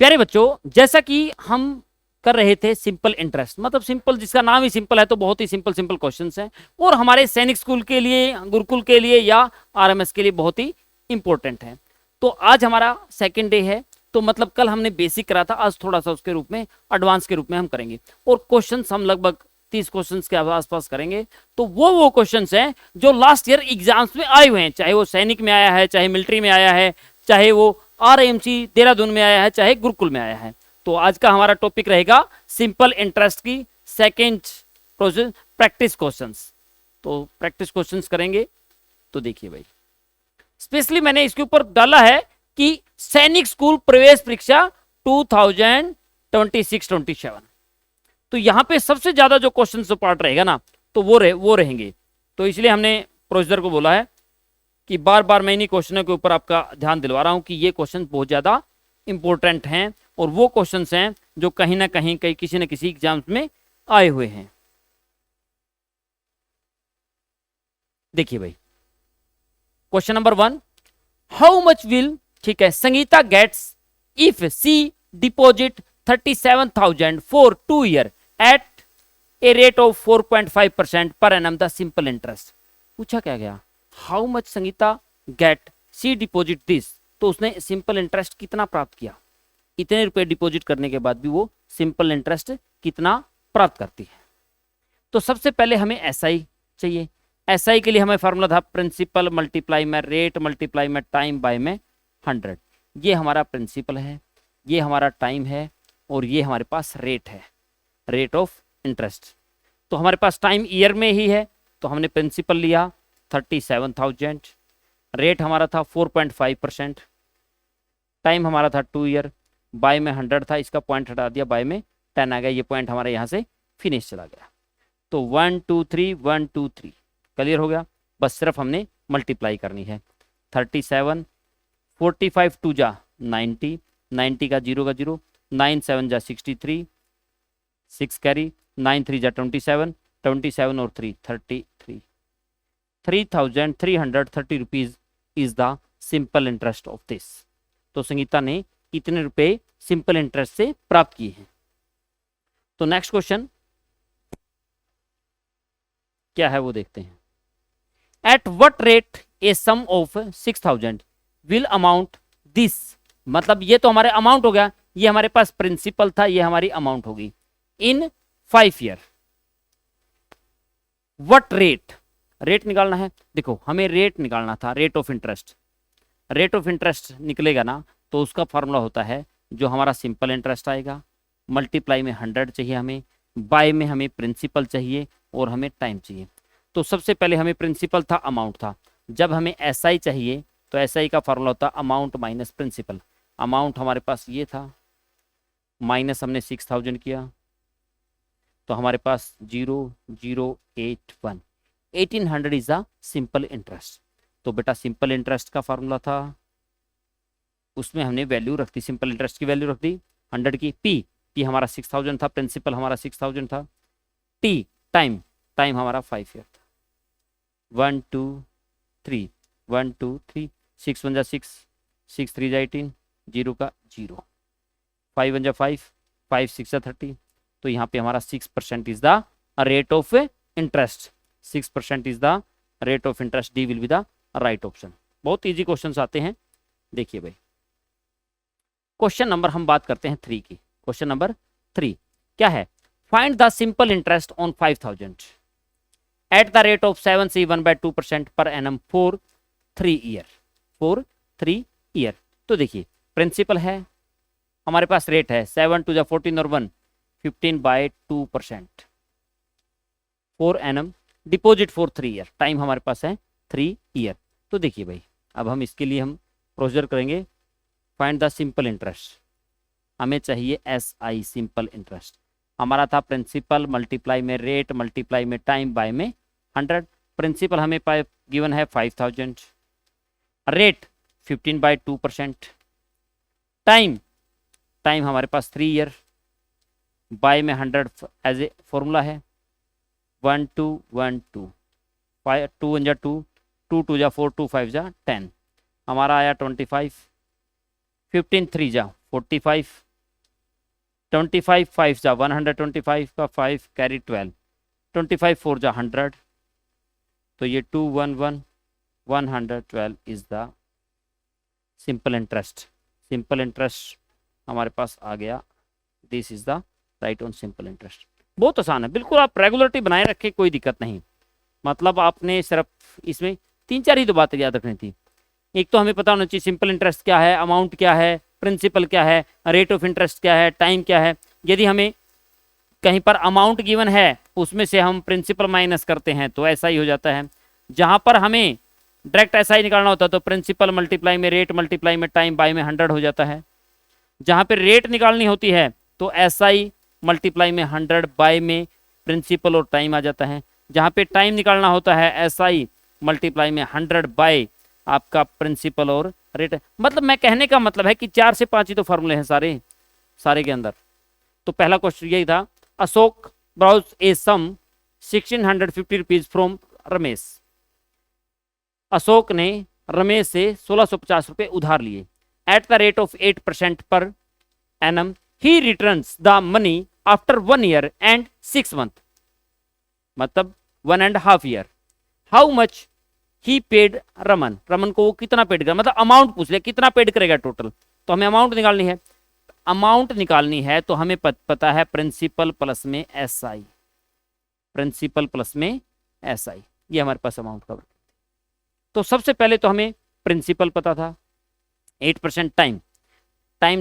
प्यारे बच्चों, जैसा कि हम कर रहे थे सिंपल इंटरेस्ट, मतलब सिंपल, जिसका नाम ही सिंपल है तो बहुत ही सिंपल सिंपल क्वेश्चंस हैं और हमारे सैनिक स्कूल के लिए, गुरुकुल के लिए या आरएमएस के लिए बहुत ही इंपॉर्टेंट है। तो आज हमारा सेकेंड डे है, तो मतलब कल हमने बेसिक करा था, आज थोड़ा सा उसके रूप में एडवांस के रूप में हम करेंगे और क्वेश्चंस हम लगभग 30 क्वेश्चंस के आसपास करेंगे। तो वो क्वेश्चंस हैं जो लास्ट ईयर एग्जाम्स में आए हुए हैं, चाहे वो सैनिक में आया है, चाहे मिलिट्री में आया है, चाहे वो आरएमसी देहरादून में आया है, चाहे गुरुकुल में आया है। तो आज का हमारा टॉपिक रहेगा सिंपल इंटरेस्ट की सेकेंड प्रोसेस, प्रैक्टिस क्वेश्चंस। तो प्रैक्टिस क्वेश्चंस करेंगे। तो देखिए भाई, स्पेशली मैंने इसके ऊपर डाला है कि सैनिक स्कूल प्रवेश परीक्षा 2026-27, तो यहां पे सबसे ज्यादा जो क्वेश्चन जो पार्ट रहेगा ना, तो वो रहेंगे। तो इसलिए हमने प्रोफेसर को बोला है कि बार बार मैं इन्हीं क्वेश्चनों के ऊपर आपका ध्यान दिलवा रहा हूं कि ये क्वेश्चन बहुत ज्यादा इंपॉर्टेंट हैं और वो क्वेश्चंस हैं जो कहीं ना कहीं किसी न किसी एग्जाम्स में आए हुए हैं। देखिए भाई, question number 1, how much will, ठीक है, Sangeeta gets if she deposit 37,000 for 2 year at a rate of 4.5% per annum the simple interest. पूछा क्या गया, how much Sangeeta get she deposit this, तो उसने सिंपल इंटरेस्ट कितना प्राप्त किया, इतने रुपए डिपॉजिट करने के बाद भी वो सिंपल इंटरेस्ट कितना प्राप्त करती है। तो सबसे पहले हमें एसआई चाहिए। एसआई के लिए हमें फॉर्मूला था प्रिंसिपल मल्टीप्लाई में रेट मल्टीप्लाई में टाइम बाय में 100। ये हमारा प्रिंसिपल है, ये हमारा टाइम है और ये हमारे पास रेट है, रेट ऑफ इंटरेस्ट। तो हमारे पास टाइम ईयर में ही है, तो हमने प्रिंसिपल लिया 37,000, रेट हमारा था 4.5%, टाइम हमारा था 2 ईयर, बाय में 100 था, इसका पॉइंट हटा दिया, बाय में 10 आ गया, ये पॉइंट हमारे यहाँ से फिनिश चला गया। तो 1 2 3 1 2 3 क्लियर हो गया। बस सिर्फ हमने मल्टीप्लाई करनी है। 37 45 2 जा 90, 90 का 0 का 0, 9 7 जा 63, 6 कैरी, 9 3 जा 27, 27 और 3 33, 3,330 rupees is the simple interest of this. तो संगीता ने इतने रुपए सिंपल इंटरेस्ट से प्राप्त किए हैं। तो नेक्स्ट क्वेश्चन क्या है वो देखते हैं। At what rate a sum of 6,000 will amount this, मतलब ये तो हमारे अमाउंट हो गया, ये हमारे पास प्रिंसिपल था, ये हमारी अमाउंट होगी इन 5 ईयर। व्हाट रेट, रेट निकालना है। देखो हमें रेट निकालना था, rate of interest. Rate of interest निकलेगा ना, तो उसका फॉर्मूला होता है जो हमारा सिंपल इंटरेस्ट आएगा, मल्टीप्लाई में 100 चाहिए हमें, बाय में हमें प्रिंसिपल चाहिए और हमें टाइम चाहिए। तो सबसे पहले हमें प्रिंसिपल था, अमाउंट था। जब हमें एसआई चाहिए तो एसआई का फॉर्मूला होता है अमाउंट माइनस प्रिंसिपल। अमाउंट हमारे पास ये था, माइनस हमने 6,000 किया, तो हमारे पास 0,081, 1800 इज द सिंपल इंटरेस्ट। तो बेटा सिंपल इंटरेस्ट का फॉर्मूला था, उसमें हमने वैल्यू रख दी, सिंपल इंटरेस्ट की वैल्यू रख दी 100 की। पी हमारा 6,000 था, प्रिंसिपल हमारा 6,000 था, टी टाइम, टाइम हमारा 5 ईयर था। 1 2 3 1 2 3 6 1 जा 6, 6 3 जा 18, 0 का 0, 5 1 जा 5, 5 6 जा 30। तो यहाँ पे हमारा 6% is the rate of interest, 6% is the rate of interest. D will be the right option. बहुत इजी क्वेश्चंस आते हैं। देखिए भाई, क्वेश्चन नंबर हम बात करते हैं 3 की। क्वेश्चन नंबर 3 क्या है, find the simple interest on 5,000 eight the rate of 7C1/2% per annum for 3 year, for 3 year. तो देखिए प्रिंसिपल है, हमारे पास रेट है 7 2 जा 14 और 1 15/2%, for annum, deposit for 3 year, time हमारे पास है 3 ईयर। तो देखिए भाई, अब हम इसके लिए हम प्रोसीजर करेंगे, फाइंड द सिंपल इंटरेस्ट। हमें चाहिए एसआई सिंपल इंटरेस्ट। हमारा था प्रिंसिपल मल्टीप्लाई में रेट मल्टीप्लाई में टाइम बाय में 100। प्रिंसिपल हमें गिवन है 5,000, रेट 15/2%, टाइम, टाइम हमारे पास 3 ईयर, बाय में 100 एज ए फॉर्मूला है 1 2 1 2, 5 2 1 जा 2, 2 2 जा 4, 2 5 जा 10, हमारा आया 25, 15 3 जा 45, 25 5 जा 125 का 5 कैरी 12, 25 4 जा 100, तो ये 211 112 is the simple interest. Simple interest हमारे पास आ गया, this is the right on simple interest. बहुत आसान है, बिल्कुल आप रेगुलरिटी बनाए रखें, कोई दिक्कत नहीं। मतलब आपने सिर्फ इसमें 3-4 ही तो बातें याद रखनी थी। एक तो हमें पता होना चाहिए सिंपल इंटरेस्ट क्या है, अमाउंट क्या है, प्रिंसिपल क्या है, रेट ऑफ इंटरेस्ट क्या है, टाइम क्या है। यदि हमें कहीं पर अमाउंट गिवन है उसमें से हम प्रिंसिपल माइनस करते हैं तो ऐसा ही हो जाता है। जहां पर हमें डायरेक्ट ऐसा ही निकालना होता है तो प्रिंसिपल मल्टीप्लाई में रेट मल्टीप्लाई में टाइम बाय में 100 हो जाता है। जहां पर रेट निकालनी होती है तो SI मल्टीप्लाई में 100 बाय में प्रिंसिपल और टाइम आ जाता है। जहां पे टाइम निकालना होता है SI मल्टीप्लाई में 100 बाय आपका प्रिंसिपल और रेट। मतलब मैं कहने का मतलब है कि 4 से 5 ही तो फॉर्मूले हैं सारे के अंदर। तो पहला क्वेश्चन यही था, Ashok borrows a sum 1650 rupees from Ramesh. Ashok ने रमेश से 1650 रुपए उधार लिए। Eight the rate of 8% per annum he returns the money after 1 year and 6 months, मतलब 1.5 year। How much he paid Raman, Raman को वो कितना पेड करेगा, मतलब अमाउंट पूछ लिया कितना पेड करेगा टोटल। तो हमें अमाउंट निकालनी है, अमाउंट निकालनी है तो हमें पता है प्रिंसिपल प्लस में SI, प्रिंसिपल प्लस में SI, ये हमारे पास अमाउंट का। तो सबसे पहले तो हमें प्रिंसिपल पता था, 8% टाइम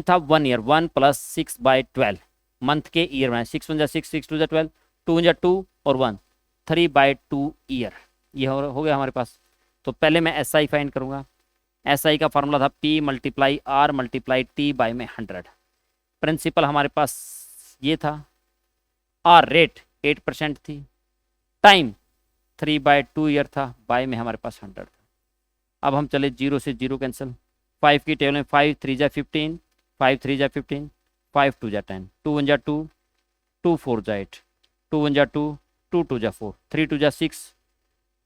था 1 year, 1 + 6/12 मंथ के ईयर में, 6 1 6 6 2 12, 2 1 2 और 1 3/2 ईयर, ये हो गया हमारे पास। तो पहले मैं SI फाइंड करूंगा। SI का फॉर्मूला था P × R × T बाय में 100। प्रिंसिपल हमारे पास ये था, R रेट 8% थी, टाइम 3/2 ईयर था, बाय में हमारे पास 100 था। अब हम चले 0 से 0 कैंसिल, 5 की टेबल में 5 3 जा 15, 5 3 जा 15, 5 2 जा 10, 2 1 जा 2, 2 4 जा 8, 2 1 जा 2, 2 2 जा 4, 3 2 जा 6,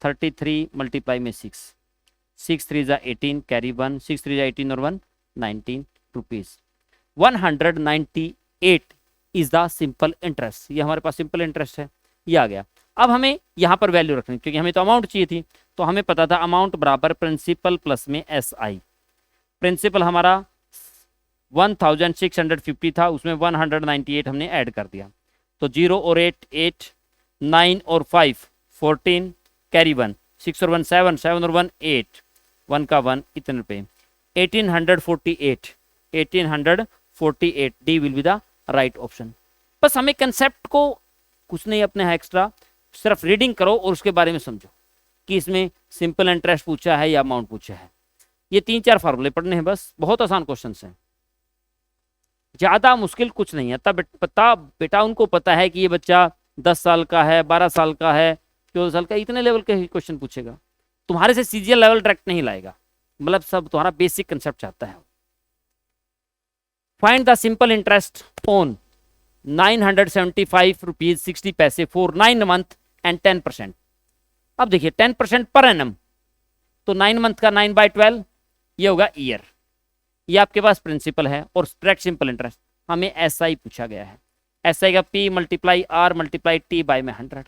33 मल्टीप्लाई में 6, 6 3 जा 18 कैरी 1, 6 3 जा 18 और 1 19 rupees. 198 is the simple interest, ये हमारे पास सिंपल इंटरेस्ट है, ये आ गया। अब हमें यहाँ पर वैल्यू रखनी, क्योंकि हमें तो अमाउंट चाहिए थी, तो हमें पता था अमाउंट बराबर प्रिंसिपल प्लस में SI। प्रिंसिपल हमारा 1650 था, उसमें 198 हमने ऐड कर दिया, तो 0 और 8 8, 9 और 5 14 कैरी 1, 6 और 1 7, 7 और 1 8, 1 का 1 इतने रुपए, 1848 D will be the right option. बस हमें कंसेप्ट को कुछ नहीं अपने है एक्स्ट्रा, सिर्फ रीडिंग करो और उसके बारे में समझो कि इसमें सिंपल इंटरेस्ट पूछा है या अमाउंट पूछा है। ये 3-4 फार्मूले पढ़ने हैं बस, बहुत आसान क्वेश्चन हैं, ज्यादा मुश्किल कुछ नहीं है। तब बेटा उनको पता है कि ये बच्चा 10 साल का है, 12 साल का है, 14 साल का, इतने लेवल के ही क्वेश्चन पूछेगा, तुम्हारे से CGL लेवल डायरेक्ट नहीं लाएगा, मतलब सब तुम्हारा बेसिक कंसेप्ट चाहता है। Find the simple interest on 975 rupees 60 पैसे फॉर 9 मंथ एंड 10%। अब देखिए 10% पर एनम, तो 9 मंथ का 9/12 ये होगा ईयर, ये आपके पास प्रिंसिपल है, और डायरेक्ट सिंपल इंटरेस्ट हमें SI पूछा गया है। SI का P × R × T बाय में 100।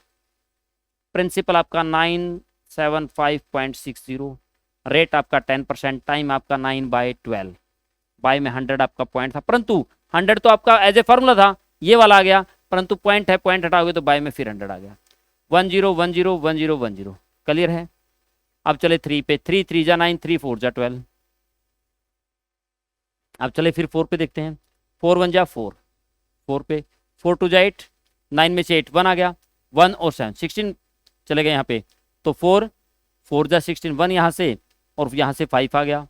प्रिंसिपल आपका 975.60, रेट आपका 10%, टाइम आपका 9/12, बाय में 100 आपका पॉइंट था, परंतु 100 तो आपका एज ए फॉर्मूला था, ये वाला आ गया, परंतु पॉइंट है, पॉइंट हटाओगे तो बाय में फिर 100 आ गया। 10 10 10 10, क्लियर है। अब चले 3 पे, 3 3 जा 9, 3 4 जा 12। अब चले फिर 4 पे देखते हैं, 4 1 जा 4, 4 पे 4 2 जा 8, 9 में से 8 1 आ गया, 1 और 7 16 चले गए यहाँ पे, तो 4 4 जा 16, 1 यहाँ से और यहाँ से 5 आ गया,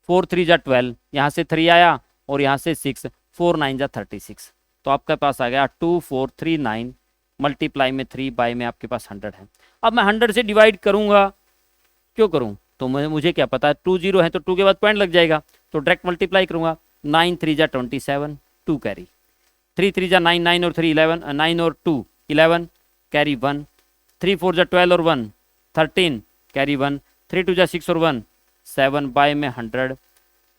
4 3 जा 12, यहाँ से 3 आया और यहाँ से 6, 4 9 जा 36, तो आपके पास आ गया 2439 मल्टीप्लाई में 3 बाय में आपके पास 100 है। अब मैं 100 से डिवाइड करूंगा, क्यों करूं, तो मुझे क्या पता है 2 0 है तो 2 के बाद पॉइंट लग जाएगा, तो डायरेक्ट मल्टीप्लाई करूंगा। 9 3 जा 27, 2 कैरी, 3 3 जा 9, 9 और 3 11, 9 और 2 11 कैरी 1, 3 4 जा 12 और 1 13 कैरी 1, 3 2 जा 6 और 1 7 बाय में 100,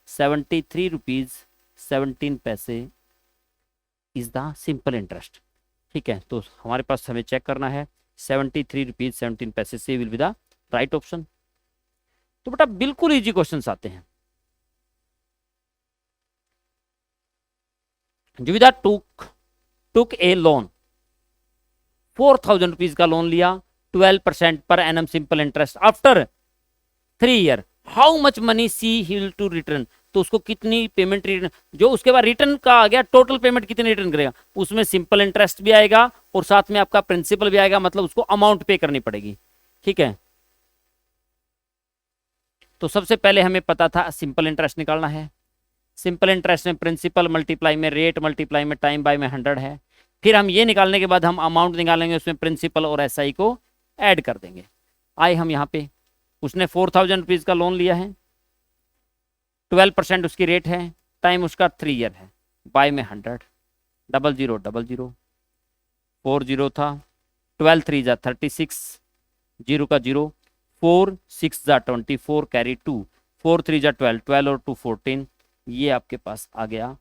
73 रुपीज 17 पैसे इज द सिंपल इंटरेस्ट। ठीक है, तो हमारे पास हमें चेक करना है 73 रुपीज 17 पैसे, C will be the right option. तो बेटा बिल्कुल इजी क्वेश्चंस आते हैं। जुविदा टुक ए लोन, 4000 रुपीज का लोन लिया, 12% per annum simple interest after 3 year, how much money she he will to return. तो उसको कितनी पेमेंट रिटर्न, जो उसके बाद रिटर्न का आ गया, टोटल पेमेंट कितनी रिटर्न करेगा, उसमें सिंपल इंटरेस्ट भी आएगा और साथ में आपका प्रिंसिपल भी आएगा, मतलब उसको अमाउंट पे करनी पड़ेगी। ठीक है, तो सबसे पहले हमें पता था सिंपल इंटरेस्ट निकालना है। सिंपल इंटरेस्ट में प्रिंसिपल मल्टीप्लाई में रेट मल्टीप्लाई में टाइम बाय में 100 है। फिर हम ये निकालने के बाद हम अमाउंट निकालेंगे, उसमें प्रिंसिपल और एसआई को ऐड कर देंगे। आए हम यहाँ पे, उसने 4000 रुपीज का लोन लिया है, 12% उसकी रेट है, टाइम उसका 3 ईयर है, बाय में 100, 0000 40 था, 12 3 जा 36, 0 का 0, 4 6 जा 24 कैरी 2, 4 3 जा 12, 12 और 2 14, ये आपके पास आ गया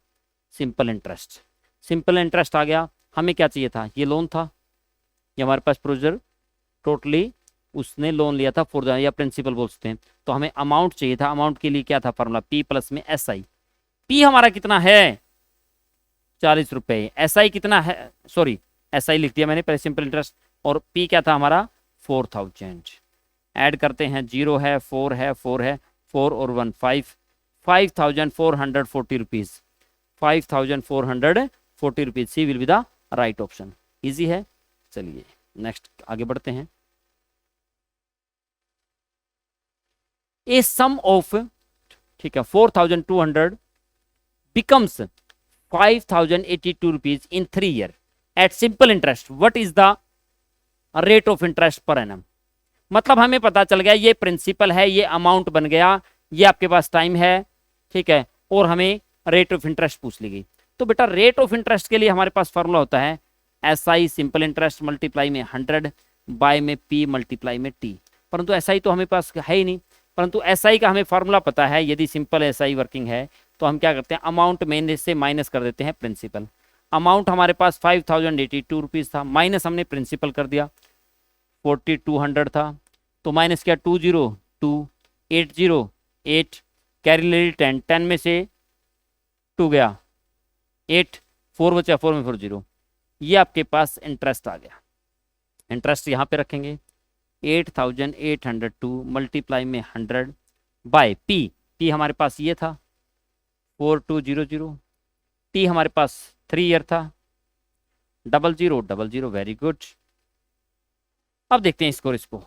सिंपल इंटरेस्ट। सिंपल इंटरेस्ट आ गया। हमें क्या चाहिए था, ये लोन था, ये हमारे पास प्रोसीजर टोटली उसने लोन लिया था 4000, या प्रिंसिपल बोल सकते हैं। तो हमें अमाउंट चाहिए था, अमाउंट के लिए क्या था फॉर्मूला, पी प्लस में एस आई। पी हमारा कितना है 40 रुपए, एस आई कितना है, सॉरी एस आई लिख दिया मैंने पहले सिंपल इंटरेस्ट, और पी क्या था हमारा 4000। ऐड करते हैं, 0 है 4 है 4 है 4 और 1 5, 5440 rupees, 5440 rupees, C will be the right option. Easy है। चलिए नेक्स्ट आगे बढ़ते हैं। ए सम ऑफ, ठीक है, 4200 becomes 5082 rupees in 3 year at simple interest, what is the rate of interest per annum। मतलब हमें पता चल गया ये प्रिंसिपल है, ये अमाउंट बन गया, ये आपके पास टाइम है, ठीक है, और हमें रेट ऑफ इंटरेस्ट पूछ ली गई। तो बेटा रेट ऑफ इंटरेस्ट के लिए हमारे पास फॉर्मूला होता है S I simple interest multiply में 100 बाय में पी मल्टीप्लाई में टी, परंतु एस आई तो हमें पास है ही नहीं। परंतु एस आई का हमें फॉर्मूला पता है, यदि सिंपल एस आई वर्किंग है तो हम क्या करते हैं, अमाउंट में से माइनस कर देते हैं प्रिंसिपल। अमाउंट हमारे पास 5082 रुपीज था, माइनस हमने प्रिंसिपल कर दिया 4200 था, तो माइनस किया 202 80 8 कैरी ले 10, 10 में से 2 गया 8, 4 बचा 4 में 4 0, ये आपके पास इंटरेस्ट आ गया। इंटरेस्ट यहाँ पे रखेंगे 8802 मल्टीप्लाई में 100 बाय पी, पी हमारे पास ये था 4200, टी हमारे पास 3 ईयर था 0000, वेरी गुड। अब देखते हैं स्कोर, इसको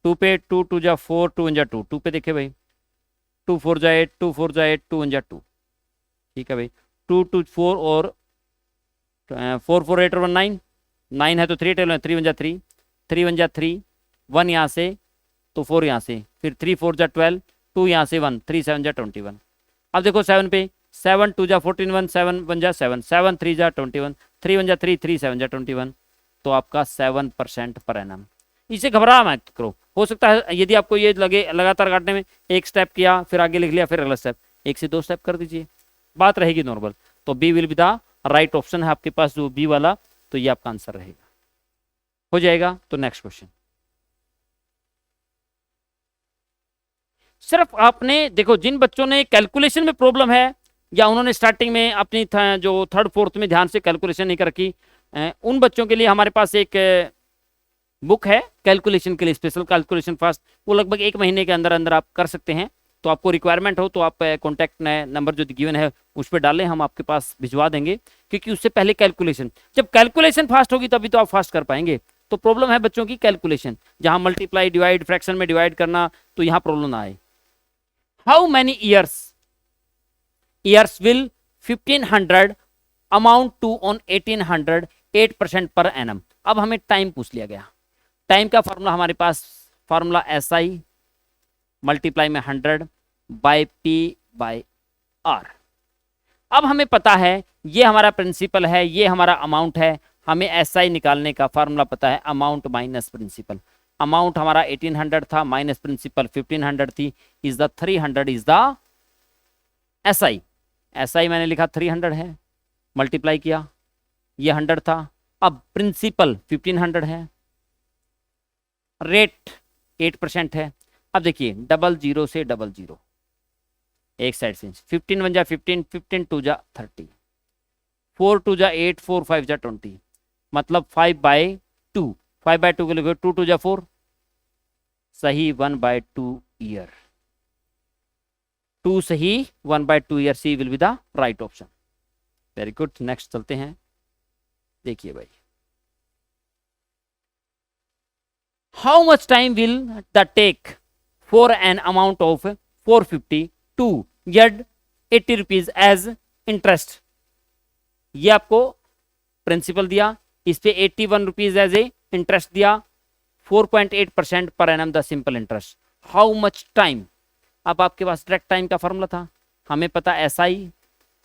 2 पे 2 2 जा 4 2 1 जा 2, 2 पे देखे भाई 2 4 जा 8 2 4 जा 8 2 1 जा 2, ठीक है भाई 2 2 4 और 4 4 8 और 1 9, 9 है तो 3 टेबल 3 1 जा 3 3 1 जा 3, 1 यहाँ से तो 4 यहाँ से, फिर 3 4 जा 12, 2 यहाँ से 1, 3 7 जा 21। अब देखो 7 पे 7 2 जा 14 1 7 1 जा 7 7 3 जा 21 3 1 जा 3 3 7 जा 21, तो आपका 7% पर एनम। इसे घबरा मत करो, हो सकता है यदि आपको ये लगे लगातार काटने में, एक स्टेप किया फिर आगे लिख लिया फिर अगला स्टेप, 1 से 2 स्टेप कर दीजिए, बात रहेगी नॉर्मल। तो B will be the right option है आपके पास, जो बी वाला, तो ये आपका आंसर रहेगा, हो जाएगा। तो नेक्स्ट क्वेश्चन, सिर्फ आपने देखो जिन बच्चों ने कैलकुलेशन में प्रॉब्लम है, या उन्होंने स्टार्टिंग में अपनी जो थर्ड फोर्थ में ध्यान से कैलकुलेशन नहीं कर रखी, उन बच्चों के लिए हमारे पास एक बुक है कैलकुलेशन के लिए, स्पेशल कैलकुलेशन फास्ट, वो लगभग 1 महीने के अंदर अंदर आप कर सकते हैं। तो आपको रिक्वायरमेंट हो तो आप कॉन्टैक्ट नंबर जो गिवन है उस पर डालें, हम आपके पास भिजवा देंगे, क्योंकि उससे पहले कैलकुलेशन, जब कैलकुलेशन फास्ट होगी तभी तो आप फास्ट कर पाएंगे। तो प्रॉब्लम है बच्चों की कैलकुलेशन, जहां मल्टीप्लाई डिवाइड फ्रैक्शन में डिवाइड करना, तो यहाँ प्रॉब्लम ना आए। How many years will 1500 amount to on 1800 8% per annum. अब हमें टाइम पूछ लिया गया, टाइम का फॉर्मूला हमारे पास, फॉर्मूला एस आई मल्टीप्लाई में 100 बाय पी बाय आर। अब हमें पता है ये हमारा प्रिंसिपल है, ये हमारा अमाउंट है, हमें एस आई निकालने का फॉर्मूला पता है, अमाउंट माइनस प्रिंसिपल। अमाउंट हमारा 1800 था, माइनस प्रिंसिपल 1500 थी, is the 300 is the S I. S I मैंने लिखा 300 है, मल्टीप्लाई किया ये 100 था। अब प्रिंसिपल 1500 है, रेट 8% है। अब देखिए 00 से 00 एक साइड से 15 1 जा 15, 15 2 जा 30, 4 2 जा 8, 4 5 जा 20, मतलब 5/2। 5/2 के लिए 2 2 जा 4, सही 1/2 ईयर। 2 सही 1/2 year, C will be the right option. Very good, next चलते हैं। देखिए भाई, how much time will the take for an amount of 450 to get 80 rupees as interest. ये आपको प्रिंसिपल दिया, इस पे 81 रुपीज एज ए इंटरेस्ट दिया, 4.8% पर annum the simple interest. How much time, अब आपके पास डायरेक्ट टाइम का फॉर्मूला था, हमें पता SI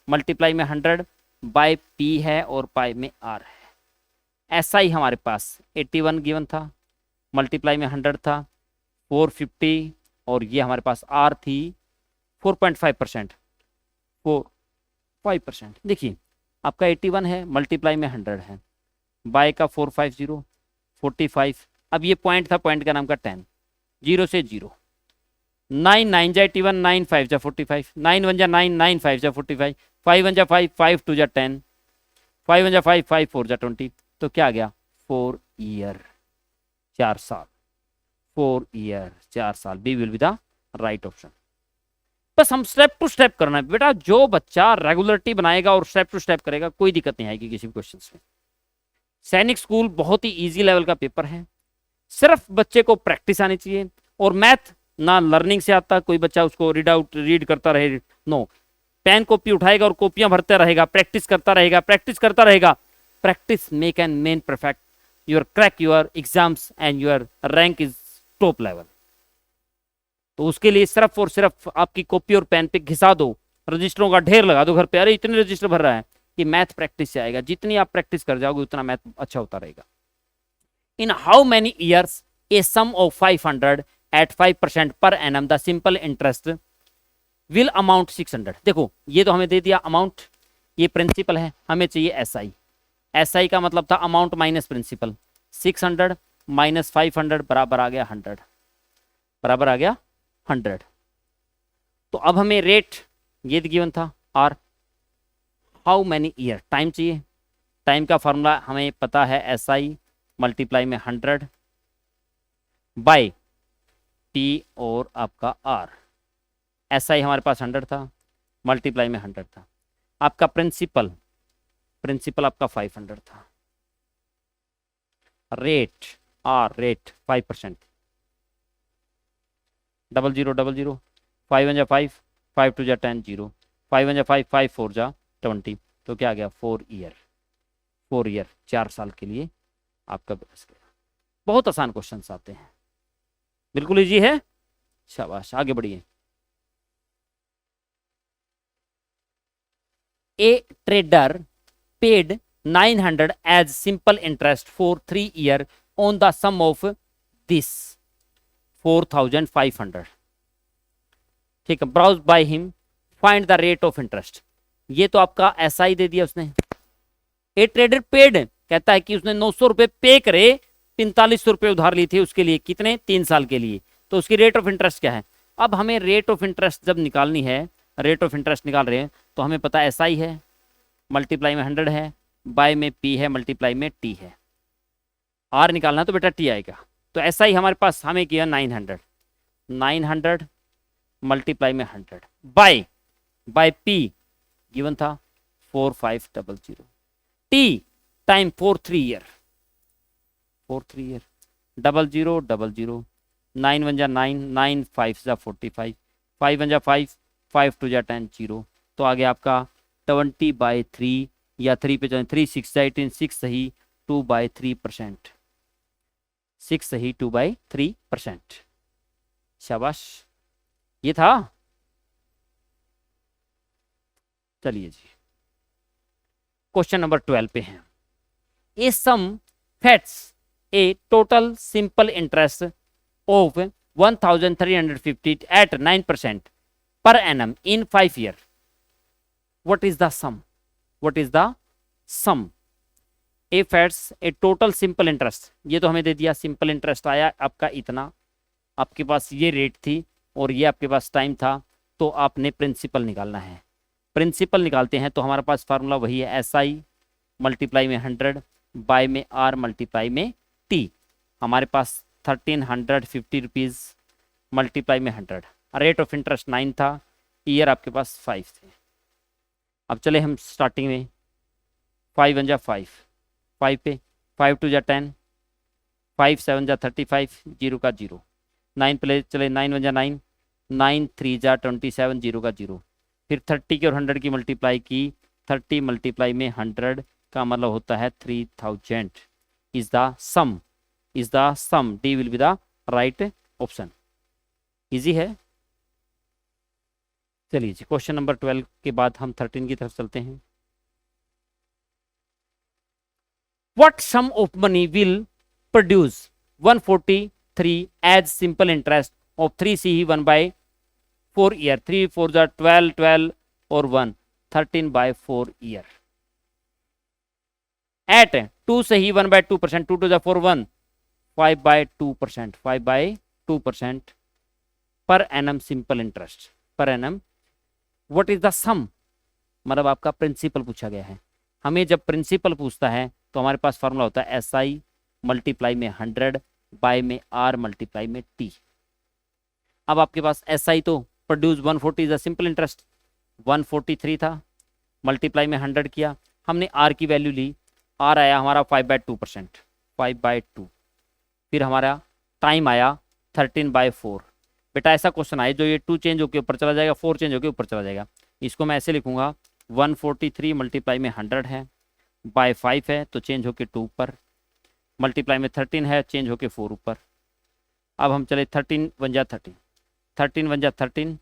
मल्टीप्लाई में 100 बाय P है और पाई में R है। SI हमारे पास 81 गिवन था, मल्टीप्लाई में 100 था, 450, और ये हमारे पास R थी 4.5%, 4.5%। देखिए आपका 81 है, मल्टीप्लाई में 100 है, बाय का 450 45। अब ये पॉइंट था, पॉइंट का नाम का 10, 0 से 0, 9 9 जा 81, 9 5 जा 45, 9 1 जा 9, 9 5 जा 45, 5 1 जा 5, 5 2 जा 10, 5 1 जा 5, 5 4 जा 20। तो क्या आ गया 4 ईयर, 4 साल, 4 ईयर 4 साल, B will be the right option. बस हम स्टेप टू स्टेप करना है बेटा, जो बच्चा रेगुलरिटी बनाएगा और स्टेप टू स्टेप करेगा कोई दिक्कत नहीं आएगी किसी भी क्वेश्चन में। सैनिक स्कूल बहुत ही इजी लेवल का पेपर है, सिर्फ बच्चे को प्रैक्टिस आनी चाहिए। और मैथ ना लर्निंग से आता, कोई बच्चा उसको रीड करता रहे, नो, पेन कॉपी उठाएगा और कॉपियां भरता रहेगा, प्रैक्टिस करता रहेगा, प्रैक्टिस करता रहेगा। Practice make an man perfect, your crack your exams and your rank is top level. तो उसके लिए सिर्फ और सिर्फ आपकी कॉपी और पेन पे घिसा दो, रजिस्टरों का ढेर लगा दो घर पे, अरे इतने रजिस्टर भर रहा है, कि मैथ प्रैक्टिस से आएगा। जितनी आप प्रैक्टिस कर जाओगे उतना मैथ अच्छा होता रहेगा। In how many years a sum of 500 at 5% per annum the simple interest will amount 600। देखो ये तो हमें दे दिया अमाउंट, ये प्रिंसिपल है, हमें चाहिए SI। SI का मतलब था अमाउंट माइनस प्रिंसिपल, 600 माइनस 500 बराबर आ गया 100, बराबर आ गया 100। तो अब हमें रेट ये गिवन था R, how many year, time चाहिए। टाइम का फॉर्मूला हमें पता है SI मल्टीप्लाई में 100 बाय T और आपका R। SI हमारे पास 100 था, मल्टीप्लाई में 100 था। आपका प्रिंसिपल आपका 500 था। रेट R, रेट 5%, 00 00, 5 1 जा 5, 5 2 जा 10, 0, 5 1 जा 5, 5 4 जा 20। तो क्या आ गया 4 ईयर, 4 ईयर 4 साल के लिए आपका बस गया। बहुत आसान क्वेश्चन आते हैं, बिल्कुल इजी है, शाबाश, आगे बढ़िए। A trader paid 900 as simple interest for 3 year on the sum of this 4500। ठीक है, borrows by him, find the rate of interest. ये तो आपका SI दे दिया उसने। ए ट्रेडर पेड कहता है कि उसने 900 रुपए पे करे, 4500 रुपए उधार ली थी उसके लिए, कितने 3 साल के लिए। तो उसकी रेट ऑफ इंटरेस्ट क्या है। अब हमें रेट ऑफ इंटरेस्ट जब निकालनी है, रेट ऑफ इंटरेस्ट निकाल रहे हैं, तो हमें पता SI है मल्टीप्लाई में 100 है, बाय में P है, मल्टीप्लाई में T है। R निकालना तो बेटा T आएगा। तो SI हमारे पास हमें किया 900 मल्टीप्लाई में 100 बाय P गिवन था 4500, T टाइम 4 3 ईयर, 00 00, 9 1 जा 9, 9 5 जा 45, 5 1 जा 5, 5 2 जा 10, 0। तो आगे आपका 20/3 या 3 पे जाए, 3 6 जा 18, 6 सही 2/3%, 6 सही 2/3%। शाबाश, ये था। चलिए जी, क्वेश्चन नंबर 12 पे हैं। A sum fetches a total simple interest of 1350 at 9% per annum in 5 years. What is the sum? What is the sum? If it's a total simple interest, ये तो हमें दे दिया सिंपल इंटरेस्ट आया आपका इतना, आपके पास ये रेट थी और ये आपके पास टाइम था, तो आपने प्रिंसिपल निकालना है। प्रिंसिपल निकालते हैं तो हमारे पास फार्मूला वही है, एस आई मल्टीप्लाई में 100 बाय में आर मल्टीप्लाई में टी। हमारे पास 1350 रुपीज़ मल्टीप्लाई में 100, रेट ऑफ इंटरेस्ट 9 था, ईयर आपके पास 5 थे। अब चले हम स्टार्टिंग में, 5 वन जा 5, 5 पे 5 टू जा 10, 5 7 जा 35, 0 का 0, 9 पे चले 9 वन जा 9, 9 3 जा 27, 0 का 0, फिर 30 की और 100 की मल्टीप्लाई की, 30 मल्टीप्लाई में 100 का मतलब होता है 3000 is the sum, D will be the right option. Easy है। चलिए जी, क्वेश्चन नंबर 12 के बाद हम 13 की तरफ चलते हैं। What sum of money will produce 143 as simple interest of 3 CE 1 by 4 year? 3 4 जा 12, 12 और 1 13 by 4 year. At 2 CE 1 by 2%, 2 to the 4 1, 5 by 2%, 5 by 2% per annum simple interest, per annum. What is the sum? मतलब आपका principal पूछा गया है। हमें जब principal पूछता है तो हमारे पास फार्मूला होता है एस आई मल्टीप्लाई में 100 बाय में आर मल्टीप्लाई में टी। अब आपके पास एस आई तो produce 140 is a simple interest, 143 था, मल्टीप्लाई में 100 किया, हमने आर की वैल्यू ली, आर आया हमारा 5/2%, 5/2। फिर हमारा टाइम आया 13/4। बेटा ऐसा क्वेश्चन आए जो ये 2 चेंज होकर ऊपर चला जाएगा, 4 चेंज होकर ऊपर चला जाएगा, इसको मैं ऐसे लिखूंगा 143 मल्टीप्लाई में 100 है, बाय 5 है तो चेंज होके 2 ऊपर, मल्टीप्लाई में 13 है चेंज होके 4 ऊपर। अब हम चले 13 वन जा 13, 13 वन जा 13,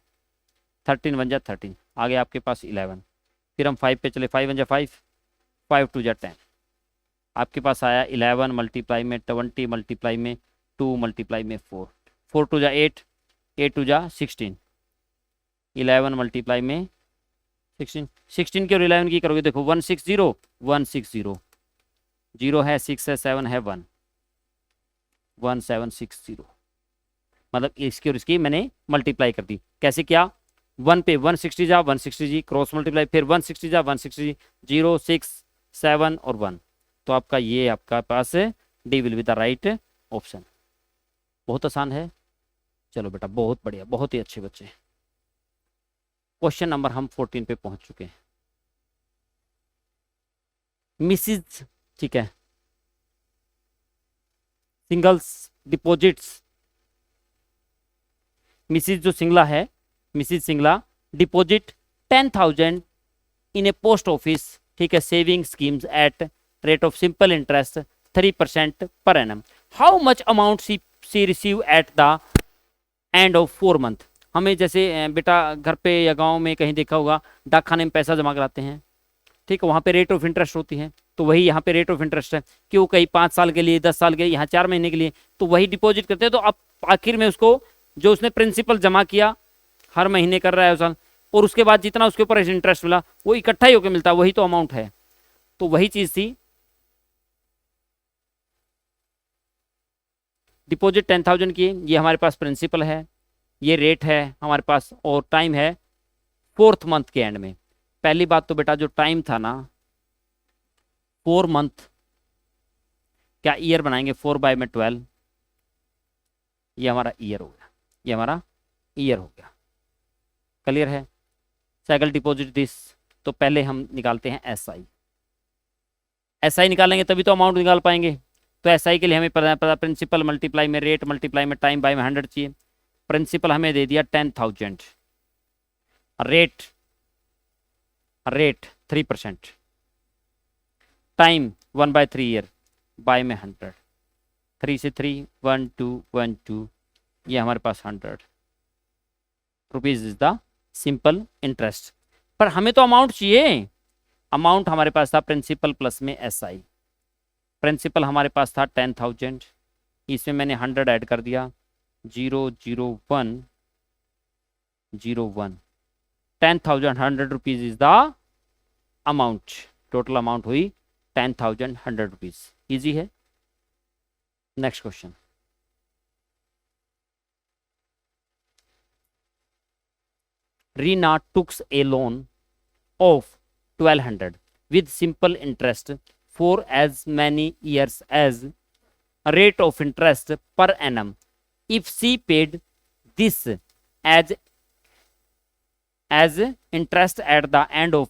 13 वन जा 13, आगे आपके पास 11। फिर हम 5 पे चले, 5 वन जा 5, 5 टू जा 10, आपके पास आया 11 मल्टीप्लाई में 20 मल्टीप्लाई में 2 मल्टीप्लाई में 4, 4 टू जा 8, 8 टू जा 16, 11 मल्टीप्लाई में 16, 16 की और 11 की करोगे देखो 160, 160, 0 है 6 है 7 है 1, 1760, मतलब इसकी और इसकी मैंने मल्टीप्लाई कर दी। कैसे किया? 1 पे 160 जा 160 जी, क्रॉस मल्टीप्लाई, फिर 160 जा 160 जी, 0 6 7 और 1, तो आपका ये आपका पास D will be the right option. बहुत आसान है। चलो बेटा बहुत बढ़िया, बहुत ही अच्छे बच्चे। क्वेश्चन नंबर हम 14 पे पहुंच चुके हैं। मिसिज, ठीक है, सिंगल्स डिपॉजिट्स, मिसिज जो सिंगला है, mrs Singla deposit 10,000 in a post office, ठीक है, saving schemes at rate of simple interest 3% per annum. How much amount she receive at the end of 4 month. हमें जैसे बेटा घर पे या गांव में कहीं देखा होगा डाक खाने में पैसा जमा कराते हैं, ठीक है, वहाँ पे रेट ऑफ इंटरेस्ट होती है, तो वही यहाँ पे रेट ऑफ इंटरेस्ट है। क्यों? कहीं 5 साल के लिए, 10 साल के लिए, यहाँ 4 महीने के लिए, तो वही डिपॉजिट करते हैं। तो अब आखिर में उसको जो उसने प्रिंसिपल जमा किया हर महीने कर रहा है साल, और उसके बाद जितना उसके ऊपर इंटरेस्ट मिला वो इकट्ठा ही होकर मिलता है, वही तो अमाउंट है। तो वही चीज थी, डिपॉजिट 10,000 की, ये हमारे पास प्रिंसिपल है, ये रेट है हमारे पास, और टाइम है 4th मंथ के एंड में। पहली बात तो बेटा जो टाइम था ना 4 मंथ, क्या ईयर बनाएंगे 4 बाय में 12, ये हमारा ईयर हो गया, ये हमारा ईयर हो गया। क्लियर है? साइकिल डिपॉजिट दिस, तो पहले हम निकालते हैं एस आई। एस आई निकालेंगे तभी तो अमाउंट निकाल पाएंगे। तो एस आई के लिए हमें पता प्रिंसिपल मल्टीप्लाई में रेट मल्टीप्लाई में टाइम बाय में 100 चाहिए। प्रिंसिपल हमें दे दिया 10,000, रेट 3%, टाइम 1/3 ईयर, बाय में 100, 3 से 3 1 2 1 2, ये हमारे पास 100 rupees is the simple interest. पर हमें तो अमाउंट चाहिए, अमाउंट हमारे पास था प्रिंसिपल प्लस में एस आई। प्रिंसिपल हमारे पास था 10,000, इसमें मैंने 100 ऐड कर दिया, 0 0 1 0 1, 10,100 rupees is the amount, total amount हुई 10,000 100 रुपीज। ईजी है। Next question, Reena takes A loan of 1200 with simple interest for as many years as rate of interest per annum. If she paid this as interest at the end of